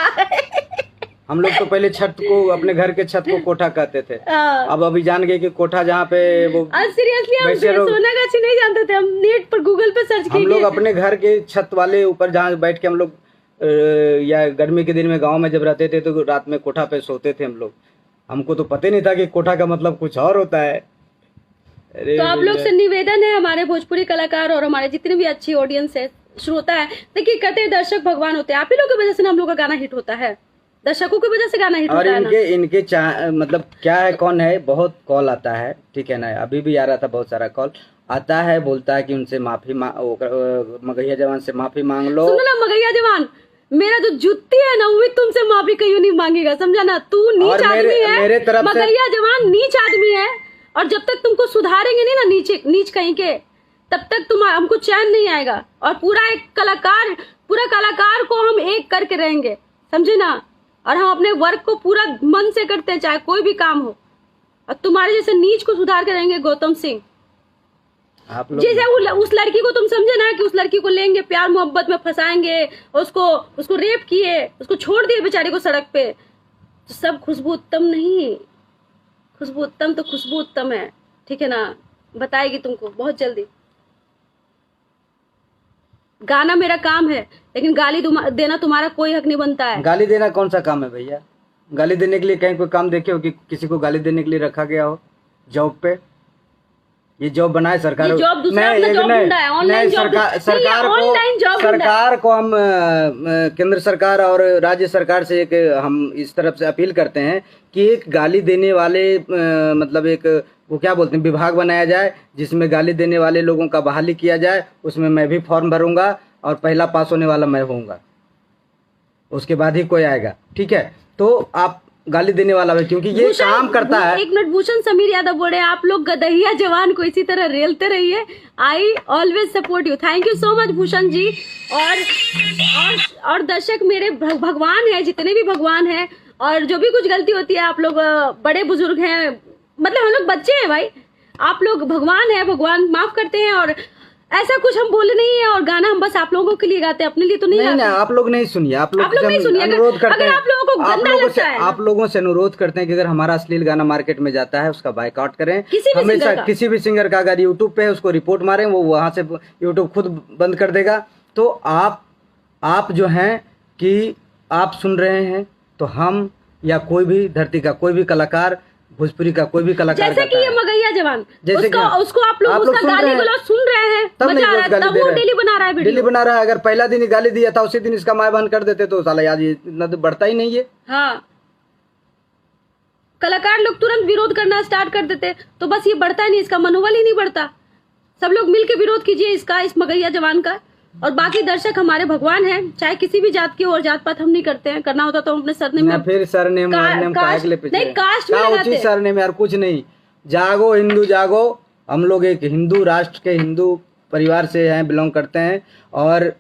हम लोग तो पहले छत को, अपने घर के छत को कोठा कहते थे। अब अभी जान गए कि कोठा जहाँ पे वो। सीरियसली हम सोनागाछी नहीं जानते थे, हम नेट पर गूगल पे सर्च किए। हम लोग अपने घर के छत वाले ऊपर जहाँ बैठ के हम लोग या गर्मी के दिन में गांव में जब रहते थे तो रात में कोठा पे सोते थे हम लोग। हमको तो पता नहीं था कि कोठा का मतलब कुछ और होता है। तो आप लोग से निवेदन है, हमारे भोजपुरी कलाकार और हमारे जितने भी अच्छी ऑडियंस है, श्रोता है, देखिए कहते हैं दर्शक भगवान होते हैं। आप ही लोगों की वजह से हम लोग का गाना हिट होता है, दर्शकों की वजह से गाना हिट होता है। और इनके मतलब क्या है, कौन है, बहुत कॉल आता है, ठीक है ना? अभी भी आ रहा था बहुत सारा कॉल आता है, बोलता है कि उनसे माफी मगैया जवान से माफी मांग लो। सुनो ना मगैया जवान, मेरा जो जुत्ती है ना वो भी तुमसे माफी कहीं नहीं मांगेगा, समझा ना? तू नीच आदमी है, मेरे तरफ मगैया जवान नीच आदमी है। और जब तक तुमको सुधारेंगे नहीं ना नीच कहीं के, तब तक हमको चैन नहीं आएगा। और पूरा कलाकार को हम एक करके रहेंगे, समझे ना? और हम अपने वर्क को पूरा मन से करते हैं, चाहे कोई भी काम हो। और तुम्हारे जैसे नीच को सुधार के रहेंगे गौतम सिंह। जैसे उस लड़की को तुम समझे ना कि उस लड़की को लेंगे, प्यार मोहब्बत में फंसाएंगे, उसको रेप किए, उसको छोड़ दिए बेचारे को सड़क पे। तो सब खुशबू उत्तम नहीं, खुशबू उत्तम तो खुशबू उत्तम है, ठीक है ना? बताएगी तुमको बहुत जल्दी। गाना मेरा काम है, लेकिन गाली देना तुम्हारा कोई हक नहीं बनता है। गाली देना कौन सा काम है भैया? गाली देने के लिए कहीं कोई काम देखे हो कि किसी को गाली देने के लिए रखा गया हो जॉब पे? ये जॉब बनाए सरकार, सरकार को हम केंद्र सरकार और राज्य सरकार से एक हम इस तरफ से अपील करते हैं कि एक गाली देने वाले मतलब एक वो क्या बोलते हैं विभाग बनाया जाए, जिसमें गाली देने वाले लोगों का बहाली किया जाए। उसमें मैं भी फॉर्म भरूंगा और पहला पास होने वाला मैं होऊंगा, उसके बाद ही कोई आएगा, ठीक है? तो आप गाली देने वाला है, क्योंकि ये काम करता है। एक मिनट, भूषण समीर यादव बोल रहे हैं, आप लोग गदहिया जवान को इसी तरह रेलते रहिए। I always support you. Thank you so much Bhushan ji. और दर्शक मेरे भगवान है, जितने भी भगवान है, और जो भी कुछ गलती होती है, आप लोग बड़े बुजुर्ग हैं, मतलब हम लोग बच्चे हैं भाई, आप लोग भगवान है, भगवान माफ करते हैं। और ऐसा कुछ हम बोले नहीं है, और गाना हम बस आप लोगों के लिए गाते हैं, अपने लिए तो नहीं गाते। आप लोग नहीं सुनिए, आप लोग नहीं सुनिए। अनुरोध करते हैं, आप लोगों को गंदा लगता है, आप लोगों से अनुरोध करते हैं कि अगर हमारा अश्लील गाना मार्केट में जाता है उसका बायकॉट करें। हमेशा किसी भी सिंगर का अगर यूट्यूब पे है उसको रिपोर्ट मारें, वो वहां से यूट्यूब खुद बंद कर देगा। तो आप जो हैं कि आप सुन रहे हैं, तो हम या कोई भी धरती का कोई भी कलाकार, भोजपुरी का कोई भी कलाकार, जैसे कि ये मगैया जवान, उसको आप लोग उसका गाली गलौज सुन रहे हैं, मजा आ रहा है, तब वो डेली बना रहा है वीडियो, डेली बना रहा है। अगर पहला दिन ही गाली दिया था, उसी दिन इसका माय बहन कर देते तो साला याद इतना तो बढ़ता ही नहीं है। हाँ, कलाकार लोग तुरंत विरोध करना स्टार्ट कर देते, तो बस ये बढ़ता ही नहीं, इसका मनोबल ही नहीं बढ़ता। सब लोग मिलकर विरोध कीजिए इसका, इस मगैया जवान का। और बाकी दर्शक हमारे भगवान हैं, चाहे किसी भी जात की, और जात पात हम नहीं करते हैं। करना होता तो हम अपने सरनेम में, फिर सरनेम नहीं कास्ट में लगाते, सरनेम यार कुछ नहीं। जागो हिंदू जागो, हम लोग एक हिंदू राष्ट्र के हिंदू परिवार से हैं, बिलोंग करते हैं। और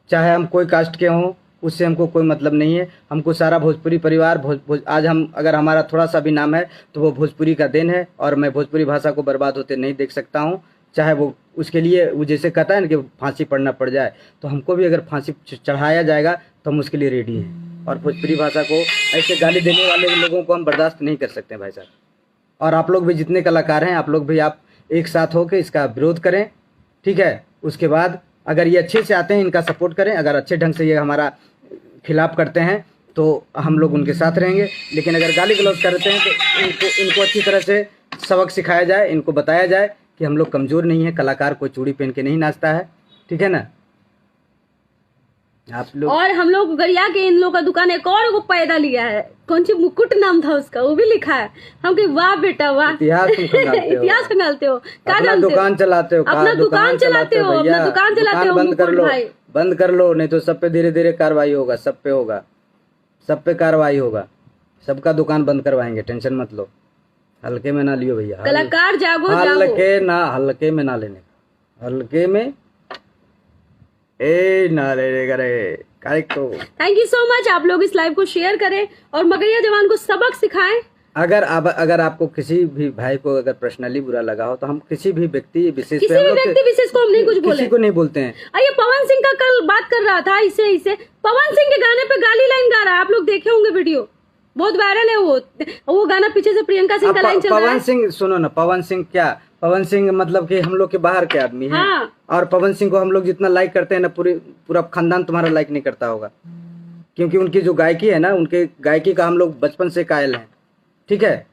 चाहे हम कोई कास्ट के हों, उससे हमको कोई मतलब नहीं है। हमको सारा भोजपुरी परिवार आज हम अगर हमारा थोड़ा सा भी नाम है तो वो भोजपुरी का देन है। और मैं भोजपुरी भाषा को बर्बाद होते नहीं देख सकता हूँ, चाहे वो उसके लिए वो जैसे कहता है ना कि फांसी पड़ना पड़ जाए, तो हमको भी अगर फांसी चढ़ाया जाएगा तो हम उसके लिए रेडी हैं। और भोजपुरी भाषा को ऐसे गाली देने वाले लोगों को हम बर्दाश्त नहीं कर सकते भाई साहब। और आप लोग भी जितने कलाकार हैं, आप लोग भी आप एक साथ होकर इसका विरोध करें, ठीक है? उसके बाद अगर ये अच्छे से आते हैं, इनका सपोर्ट करें। अगर अच्छे ढंग से ये हमारा खिलाफ करते हैं तो हम लोग उनके साथ रहेंगे। लेकिन अगर गाली गलौज करते हैं तो इनको अच्छी तरह से सबक सिखाया जाए, इनको बताया जाए कि हम लोग कमज़ोर नहीं है, कलाकार कोई चूड़ी पहन के नहीं नाचता है, ठीक है ना। आप लोग और हम लोग गरिया के इन लोगों का दुकान एक और वो पैदा लिया है, कौन सी मुकुट नाम था उसका, वो भी लिखा है। हम कहे वाह बेटा वाह, इतिहास तुम खंगालते हो, इतिहास खंगालते हो, क्या अपना जानते हो? दुकान चलाते हो, अपना दुकान चलाते हो, भैया, अपना दुकान चलाते हो, बंद कर मुकुट लो, भाई। बंद कर लो, नहीं तो सब पे धीरे धीरे कार्रवाई होगा, सब पे होगा, सब पे कार्रवाई होगा, सबका दुकान बंद करवाएंगे, टेंशन मत लो, हल्के में ना लियो भैया, कलाकार जागो जागो, हल्के में ना लेने का, हल्के में ए ना लेने का रे, को। Thank you so much. आप लोग इस लाइव को शेयर करें और मगैया जवान को सबक सिखाएं। अगर आपको किसी भी भाई को अगर पर्सनली बुरा लगा हो तो हम किसी भी व्यक्ति विशेष किसी भी व्यक्ति विशेष को हम नहीं कुछ बोले, किसी को नहीं बोलते हैं। ये पवन सिंह का कल बात कर रहा था, इसे पवन सिंह के गाने पे गाली लाइन गा रहा है, आप लोग देखे होंगे वीडियो, बहुत वायरल है वो गाना, पीछे से प्रियंका सिंह का लाइन चल रहा है। पवन सिंह सुनो ना, पवन सिंह क्या, पवन सिंह मतलब कि हम लोग के बाहर के आदमी हैं। हाँ। और पवन सिंह को हम लोग जितना लाइक करते हैं ना, पूरा खानदान तुम्हारा लाइक नहीं करता होगा, क्योंकि उनकी जो गायकी है ना, उनके गायकी का हम लोग बचपन से कायल हैं, ठीक है।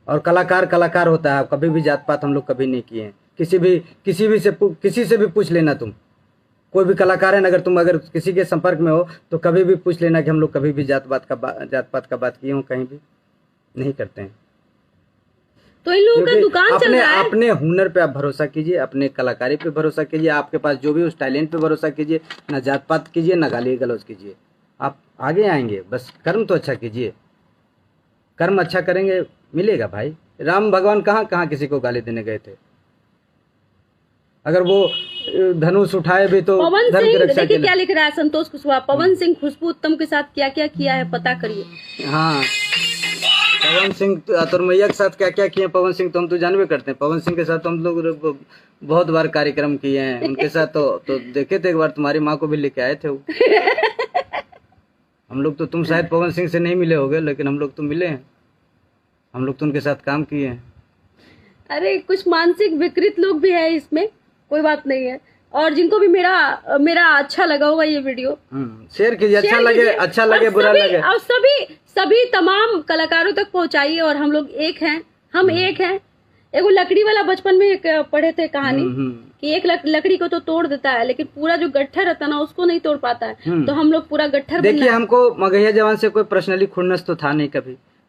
और कलाकार होता है, कभी भी जात पात हम लोग कभी नहीं किए हैं, किसी से भी पूछ लेना, तुम कोई भी कलाकार है ना, अगर किसी के संपर्क में हो तो कभी भी पूछ लेना कि हम लोग कभी भी जात पात का बात किए हो, कहीं भी नहीं करते हैं। तो इन लोगों का दुकान चल रहा है। अपने हुनर पे आप भरोसा कीजिए, अपने कलाकारी पे भरोसा कीजिए, आपके पास जो भी उस टैलेंट पे भरोसा कीजिए, ना जात पात कीजिए, ना गाली गलौज कीजिए, आप आगे आएंगे। बस कर्म तो अच्छा कीजिए, कर्म अच्छा करेंगे मिलेगा भाई। राम भगवान कहाँ किसी को गाली देने गए थे, अगर वो धनुष उठाए भी तो पवन धर्म की सिंह रक्षा देखिए के क्या लिख रहा है संतोष कुशवाहा, पवन सिंह खुशबू उत्तम के साथ क्या क्या किया है पता करिए। हाँ, पवन सिंह अतुरमैया के साथ क्या क्या किए पवन सिंह तो हम तो जानवे करते हैं। पवन सिंह के साथ तो हम लोग बहुत बार कार्यक्रम किए हैं, उनके साथ तो देखे थे, एक बार तुम्हारी माँ को भी लेके आए थे वो। हम लोग तो, तुम शायद पवन सिंह से नहीं मिले होगे, लेकिन हम लोग तो मिले हैं, हम लोग तो उनके साथ काम किए हैं। अरे कुछ मानसिक विकृत लोग भी है इसमें, कोई बात नहीं है। और जिनको भी मेरा अच्छा लगा होगा ये वीडियो शेयर कीजिए, अच्छा लगे बुरा लगे, और सभी तमाम कलाकारों तक पहुंचाइए। और हम लोग एक हैं, हम एक हैं। एगो लकड़ी वाला बचपन में एक पढ़े थे कहानी कि एक लकड़ी को तो तोड़ देता है, लेकिन पूरा जो गट्ठर रहता है ना उसको नहीं तोड़ पाता है। तो हम लोग पूरा गट्ठर देखिए, हमको मगहिया जवान से कोई पर्सनली खुन्नस तो था नहीं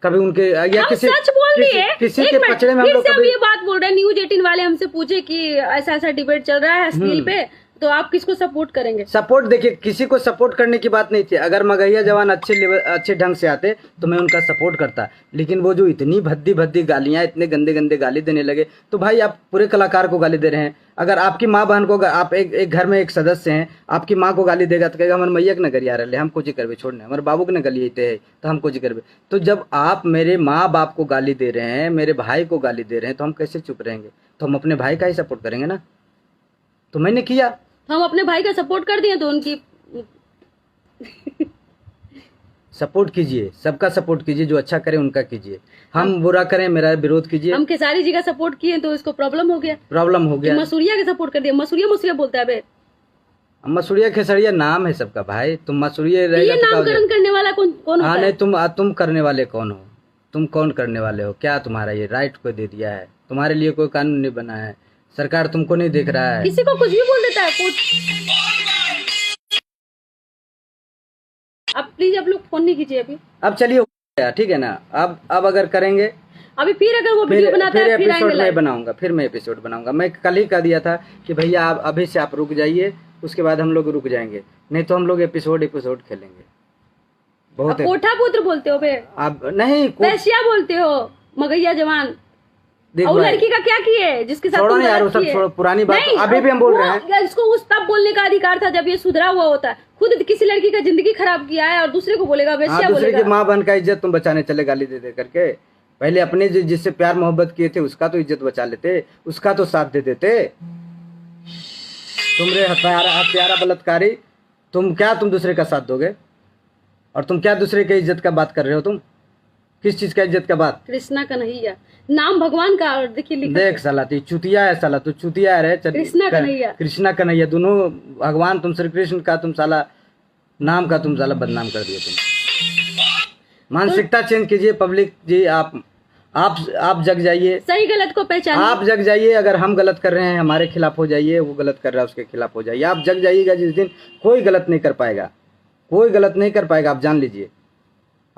कभी उनके या हम किसी सच बोल रही है। किसी के पचड़े में हम लोग हम ये बात बोल रहे हैं, न्यूज 18 वाले हमसे पूछे कि ऐसा डिबेट चल रहा है अश्लील पे, तो आप किसको सपोर्ट करेंगे? सपोर्ट देखिए, किसी को सपोर्ट करने की बात नहीं थी। अगर मगहिया जवान अच्छे ढंग से आते तो मैं उनका सपोर्ट करता, लेकिन वो जो इतनी भद्दी गालियां, इतने गंदे गाली देने लगे, तो भाई आप पूरे कलाकार को गाली दे रहे हैं। अगर आपकी माँ बहन को, आप एक घर में एक सदस्य हैं, आपकी माँ को गाली देगा तो कहेगा हमारे मैया के न गरिया रहे, हम कुछ करवे छोड़ने, हमारे बाबू के न गली थे तो हम कुछ करवे। तो जब आप मेरे माँ बाप को गाली दे रहे हैं, मेरे भाई को गाली दे रहे हैं, तो हम कैसे चुप रहेंगे? तो हम अपने भाई का ही सपोर्ट करेंगे ना। तो मैंने किया, हम अपने भाई का सपोर्ट कर दिए तो उनकी सपोर्ट कीजिए, सबका सपोर्ट कीजिए, जो अच्छा करे उनका कीजिए। हम बुरा करें मेरा विरोध कीजिए। हम खेसारी जी का सपोर्ट किए तो इसको प्रॉब्लम हो गया। मसूरिया का सपोर्ट कर दिया, मसूरिया बोलता है बे। मसूरिया खेसरिया नाम है सबका भाई, तुम मसूरिया रहेगा ये नामकरण करने वाला कौन हाँ नहीं, तुम करने वाले कौन हो? तुम कौन करने वाले हो? क्या तुम्हारा ये राइट को दे दिया है? तुम्हारे लिए कोई कानून नहीं बना है, सरकार तुमको नहीं देख रहा है। किसी को कुछ भी बोल देता है कुछ। अब प्लीज आप लोग फोन नहीं कीजिए अभी। अब चलिए हो गया, ठीक है ना। अब अगर करेंगे अभी फिर अगर वो वीडियो बनाता है फिर एपिसोड मैं बनाऊंगा, फिर मैं एपिसोड बनाऊंगा। मैं कल ही कह दिया था कि भैया आप अभी से आप रुक जाइए, उसके बाद हम लोग रुक जाएंगे, नहीं तो हम लोग एपिसोड खेलेंगे। बहुत कोठा पुत्र बोलते हो बे? आप नहीं, पैसिया बोलते हो, मगहिया जवान। और लड़की का क्या किए जिसके साथ तुम यार, वो सब पुरानी बात अभी भी हम बोल रहे हैं। इसको उस तब बोलने का अधिकार था जब ये सुधरा हुआ होता है। खुद किसी लड़की का जिंदगी खराब किया है और दूसरे को बोलेगा वैश्या बोलेगा। दूसरे की माँ बहन का इज्जत तुम बचाने चले गाली दे करके। पहले अपने जिससे प्यार मोहब्बत किए थे उसका तो इज्जत बचा लेते, उसका तो साथ दे देते। तुम रे हत्यारा बलात्कारी, तुम दूसरे का साथ दोगे? और तुम क्या दूसरे के इज्जत का बात कर रहे हो? तुम किस चीज का इज्जत का बात? कृष्णा कन्हैया नाम भगवान का, और देखिए देख साला तू चुतिया है, साला तू चुतिया है। कृष्णा कन्हैया दोनों भगवान, तुम श्री कृष्ण का तुम साला नाम का तुम साला बदनाम कर दिए। तुम मानसिकता चेंज कीजिए पब्लिक जी। आप जग जाइए, सही गलत को पहचान। आप जग जाइए। अगर हम गलत कर रहे हैं हमारे खिलाफ हो जाइए, वो गलत कर रहा है उसके खिलाफ हो जाइए। आप जग जाइएगा, जिस दिन कोई गलत नहीं कर पाएगा, कोई गलत नहीं कर पाएगा, आप जान लीजिए।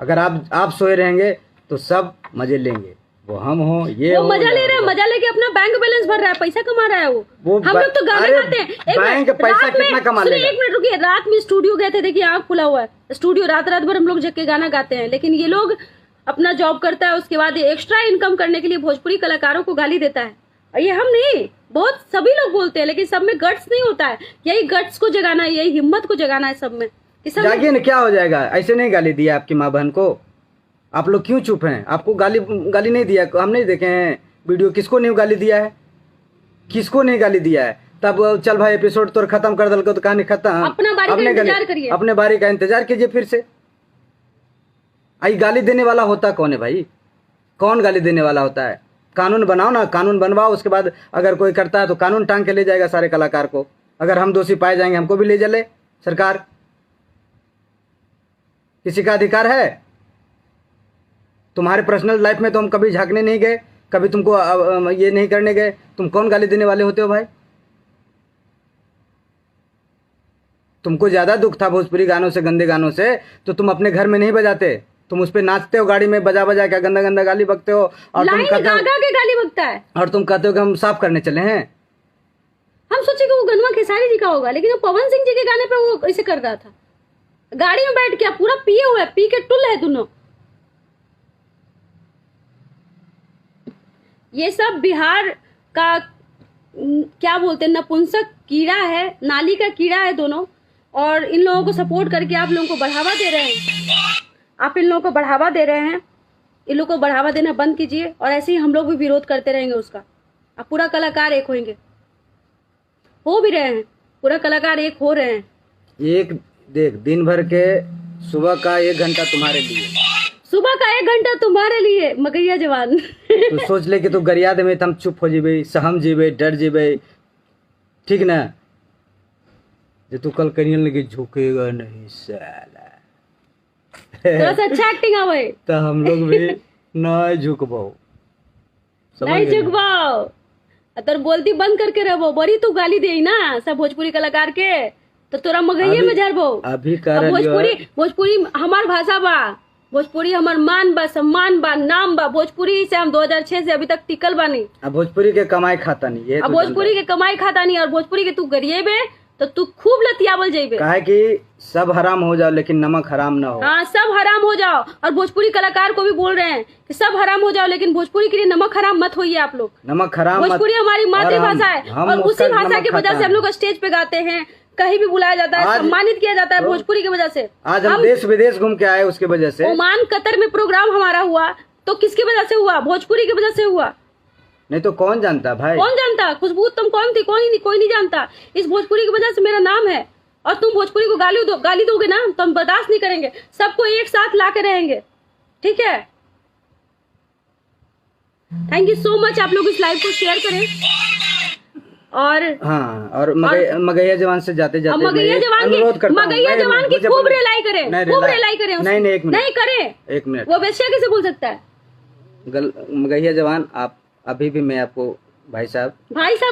अगर आप सोए रहेंगे तो सब मजे लेंगे, वो हम हो, ये वो हो, मजा ले रहा है, मजा लेके अपना बैंक बैलेंस भर रहा है, पैसा कमा रहा है वो हम लोग तो गाने गाते हैं। बैंक पैसा कितना कमा लेगा? एक मिनट रुकिए, रात में स्टूडियो गए थे, देखिए आँख खुला हुआ है स्टूडियो, रात भर हम लोग जग के गाना गाते हैं। लेकिन ये लोग अपना जॉब करता है, उसके बाद ये एक्स्ट्रा इनकम करने के लिए भोजपुरी कलाकारों को गाली देता है। और ये हम नहीं, बहुत सभी लोग बोलते हैं, लेकिन सब में गट्स नहीं होता है। यही गट्स को जगाना है, यही हिम्मत को जगाना है सब में। जागिए ना, क्या हो जाएगा? ऐसे नहीं गाली दिया आपकी माँ बहन को, आप लोग क्यों चुप हैं? आपको गाली नहीं दिया, हम नहीं देखे हैं वीडियो, किसको नहीं गाली दिया है, किसको नहीं गाली दिया है? तब चल भाई एपिसोड तो खत्म कर दल को, तो कहानी खत्म। अपना बारी का इंतजार करिए, अपने बारी का इंतजार कीजिए। फिर से आई गाली देने वाला होता कौन है भाई? कौन गाली देने वाला होता है? कानून बनाओ ना, कानून बनवाओ, उसके बाद अगर कोई करता है तो कानून टांग के ले जाएगा सारे कलाकार को। अगर हम दोषी पाए जाएंगे हमको भी ले चले सरकार। किसी का अधिकार है? तुम्हारे पर्सनल लाइफ में तो हम कभी झांकने नहीं गए, कभी तुमको ये नहीं करने गए, तुम कौन गाली देने वाले होते हो भाई? तुमको ज्यादा दुख था भोजपुरी गानों से, गंदे गानों से, तो तुम अपने घर में नहीं बजाते, तुम उस पे नाचते हो, गाड़ी में बजा बजा के गंदा गंदा गाली बकते हो। और तुम कहते हो के गाली बकता है, और तुम कहते हो कि हम साफ करने चले हैं। हम सोचे कि वो गनवा खेसारी जी का होगा, लेकिन वो पवन सिंह जी के गाने पे वो ऐसे कर रहा था, गाड़ी में बैठ के, पूरा पिए हुआ है, पी के टुल है दोनों। ये सब बिहार का क्या बोलते हैं, नपुंसक कीड़ा है, नाली का कीड़ा है दोनों। और इन लोगों को सपोर्ट करके आप लोगों को बढ़ावा दे रहे हैं, आप इन लोगों को बढ़ावा दे रहे हैं। इन लोगों को बढ़ावा देना बंद कीजिए, और ऐसे ही हम लोग भी विरोध करते रहेंगे उसका। आप पूरा कलाकार एक होंगे, हो भी रहे हैं, पूरा कलाकार एक हो रहे हैं। एक देख, दिन भर के सुबह का 1 घंटा तुम्हारे लिए, सुबह का 1 घंटा तुम्हारे लिए मगैया जवान। तू सोच ले कि तू गरिया दे में हम चुप हो जीबे, सहम जीबे, डर जीबे, ठीक ना? जो तू कल करियन लगे झुकेगा नहीं साला, थोड़ा सा अच्छा एक्टिंग आवे तो हम लोग भी नहीं झुकबो, नहीं झुकबो, तर बोलती बंद करके रहबो। बड़ी तू गाली दे ना सब भोजपुरी कलाकार के, तो तोरा मगैये में झरबो। अभी भोजपुरी हमार भाषा बा, भोजपुरी हमार मान बा, सम्मान बा, नाम बा। भोजपुरी से हम 2006 से अभी तक टिकल बानी। अब भोजपुरी के कमाई खाता नहीं है, अब भोजपुरी के कमाई खाता नहीं, और भोजपुरी के तू गरिएबे तो तू खूब लतियावल जाइबे। काहे कि सब हराम हो जाओ लेकिन नमक हराम ना हो। हाँ, सब हराम हो जाओ, और भोजपुरी कलाकार को भी बोल रहे हैं कि सब हराम हो जाओ, लेकिन भोजपुरी के लिए नमक हराम मत होइए आप लोग। नमक हराम भोजपुरी हमारी मातृभाषा है, और उसी भाषा की वजह से हम लोग स्टेज पे गाते हैं, कहीं भी बुलाया जाता है, सम्मानित किया जाता है भोजपुरी की वजह से। आज हम देश विदेश घूम के आए उसके वजह से। ओमान कतर में प्रोग्राम हमारा हुआ तो किसकी वजह से हुआ? भोजपुरी की वजह से हुआ। नहीं तो कौन जानता भाई? कौन जानता? खुशबू तुम कौन थी? कोई नहीं जानता। इस भोजपुरी की वजह से मेरा नाम है, और तुम भोजपुरी को गाली दोगे ना तो हम बर्दाश्त नहीं करेंगे, सबको एक साथ ला के रहेंगे, ठीक है? Thank you so much. आप लोग इस लाइव को शेयर करें, और हाँ, और मगैया जवान से जाते जाते मगैया जवान की खूब रिलाई करें, खूब रिलाई करें। नहीं, एक मिनट, नहीं करें, 1 मिनट। वो वेश्या कैसे बोल सकता है? मगैया जवान, आप अभी भी मैं आपको भाई साहब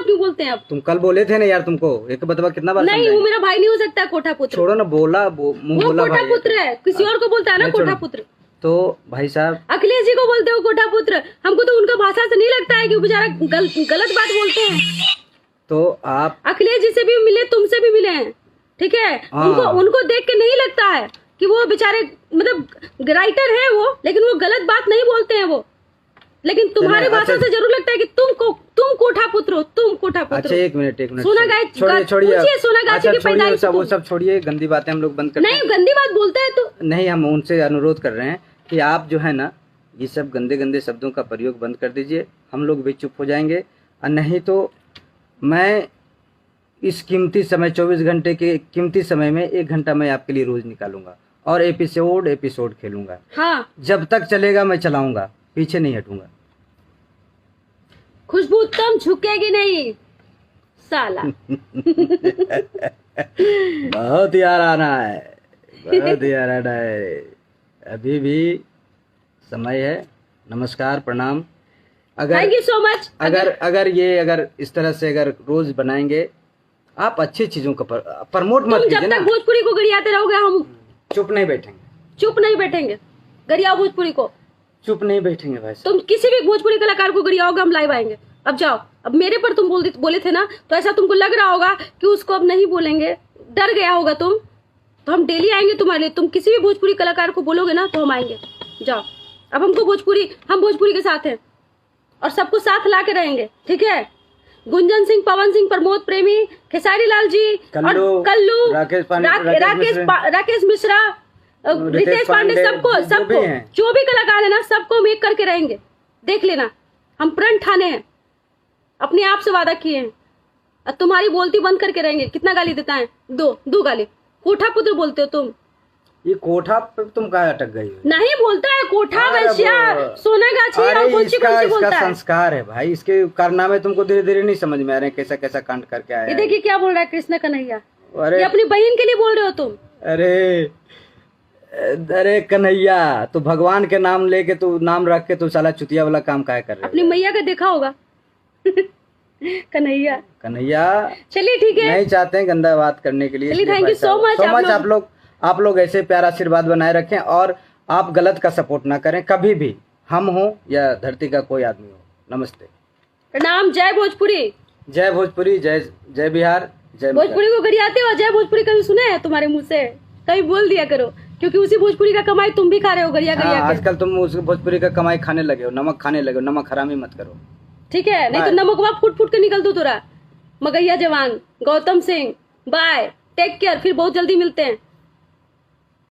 क्यों बोलते हैं आप? तुम कल बोले थे ना यार, तुमको एक बतवा कितना बार नहीं, वो मेरा भाई नहीं हो सकता, कोठा पुत्र। छोड़ो ना, बोला मुंह बोला कोठा पुत्र है, किसी और को बोलता है ना कोठा पुत्र। तो भाई साहब अखिलेश जी को बोलते हो कोठा पुत्र, हमको तो उनका भाषा से नहीं लगता है कि वो बेचारा गलत बात बोलते हैं। तो आप अखिलेश जी से भी मिले, तुमसे भी मिले हैं, ठीक है? उनको देख के नहीं लगता है कि वो बेचारे मतलब राइटर है वो, लेकिन वो गलत बात नहीं बोलते हैं वो। लेकिन तुम्हारी भाषा से जरूर लगता है कि तुम कोठा पुत्र हो, तुम कोठा पुत्र। अच्छा, एक मिनट सोना गाय छोड़िए, सोना गाची की पैदाइश वो सब छोड़िए, गंदी बातें हम लोग बंद करते हैं। नहीं, गंदी बात बोलता है तो नहीं, हम उनसे अनुरोध कर रहे हैं कि आप जो है ना, ये सब गंदे गंदे शब्दों का प्रयोग बंद कर दीजिए, हम लोग भी चुप हो जाएंगे। और नहीं तो मैं इस कीमती समय, 24 घंटे के कीमती समय में 1 घंटा मैं आपके लिए रोज निकालूंगा, और एपिसोड खेलूंगा। हाँ, जब तक चलेगा मैं चलाऊंगा, पीछे नहीं हटूंगा। खुशबू तुम झुकेगी नहीं साला। बहुत यार आना है, बहुत यार आना है। अभी भी समय है, नमस्कार, प्रणाम। अगर थैंक यू सो मच। अगर इस तरह से अगर रोज बनाएंगे, आप अच्छी चीजों को प्रमोट मत तुम कीजिए जब ना। तक भोजपुरी को गरियाते रहोगे हम चुप नहीं बैठेंगे, चुप नहीं बैठेंगे। गरियाओ भोजपुरी को, चुप नहीं बैठेंगे भाई साहब। तुम किसी भी भोजपुरी कलाकार को गरियाओगे, हम लाइव आएंगे। अब जाओ, अब मेरे पर तुम बोले थे ना, तो ऐसा तुमको लग रहा होगा कि उसको अब नहीं बोलेंगे, डर गया होगा तुम, तो हम डेली आएंगे तुम्हारे लिए। तुम किसी भी भोजपुरी कलाकार को बोलोगे ना तो हम आएंगे। जाओ, अब हम भोजपुरी के साथ हैं और सबको साथ ला के रहेंगे, ठीक है। गुंजन सिंह, पवन सिंह, प्रमोद प्रेमी, खेसारी लाल जी, कल्लू, राकेश मिश्रा, रितेश पांडे, सबको जो भी कलाकार है ना, सबको हम एक करके रहेंगे। देख लेना, हम प्रण ठाने हैं, अपने आप से वादा किए हैं। और तुम्हारी बोलती बंद करके रहेंगे। कितना गाली देता है? दो गाली। कोठा पुत्र बोलते हो तुम। ये कोठा पे तुम कहाँ अटक गई हो? नहीं बोलता है कोठा, वैश्या, सोनागाछी और कौन-सी बोलता है। संस्कार है भाई, इसके कारनामे तुमको धीरे धीरे नहीं समझ में आ रहे, कैसा कैसा कांड करके आया। ये देखिए क्या बोल रहा है कृष्ण कन्हैया। अरे ये अपनी बहन के लिए बोल रहे हो तुम। अरे कन्हैया, तो भगवान के नाम लेके तू नाम रख के तू साला चुतिया वाला काम काहे कर रहे हो? अपनी मैया का देखा होगा। कन्हैया। चलिए ठीक है, नहीं चाहते हैं गंदा बात करने के लिए। चलिए, थैंक यू सो मच। आप लोग ऐसे प्यारा आशीर्वाद बनाए रखें और आप गलत का सपोर्ट ना करें कभी भी, हम हो या धरती का कोई आदमी हो। नमस्ते, प्रणाम। जय भोजपुरी, जय भोजपुरी, जय बिहार, जय भोजपुरी को गरियाते हो। जय भोजपुरी कभी सुना है तुम्हारे मुंह से? कभी बोल दिया करो, क्योंकि उसी भोजपुरी का कमाई तुम भी खा रहे हो गरिया के। आजकल तुम उस भोजपुरी का कमाई खाने लगे हो, नमक खाने लगे हो। नमक हरामी मत करो, ठीक है? नहीं तो नमकवा फुट फुट के निकल दो तोरा। मगैया जवान, Gautam Singh, bye, take care. फिर बहुत जल्दी मिलते हैं।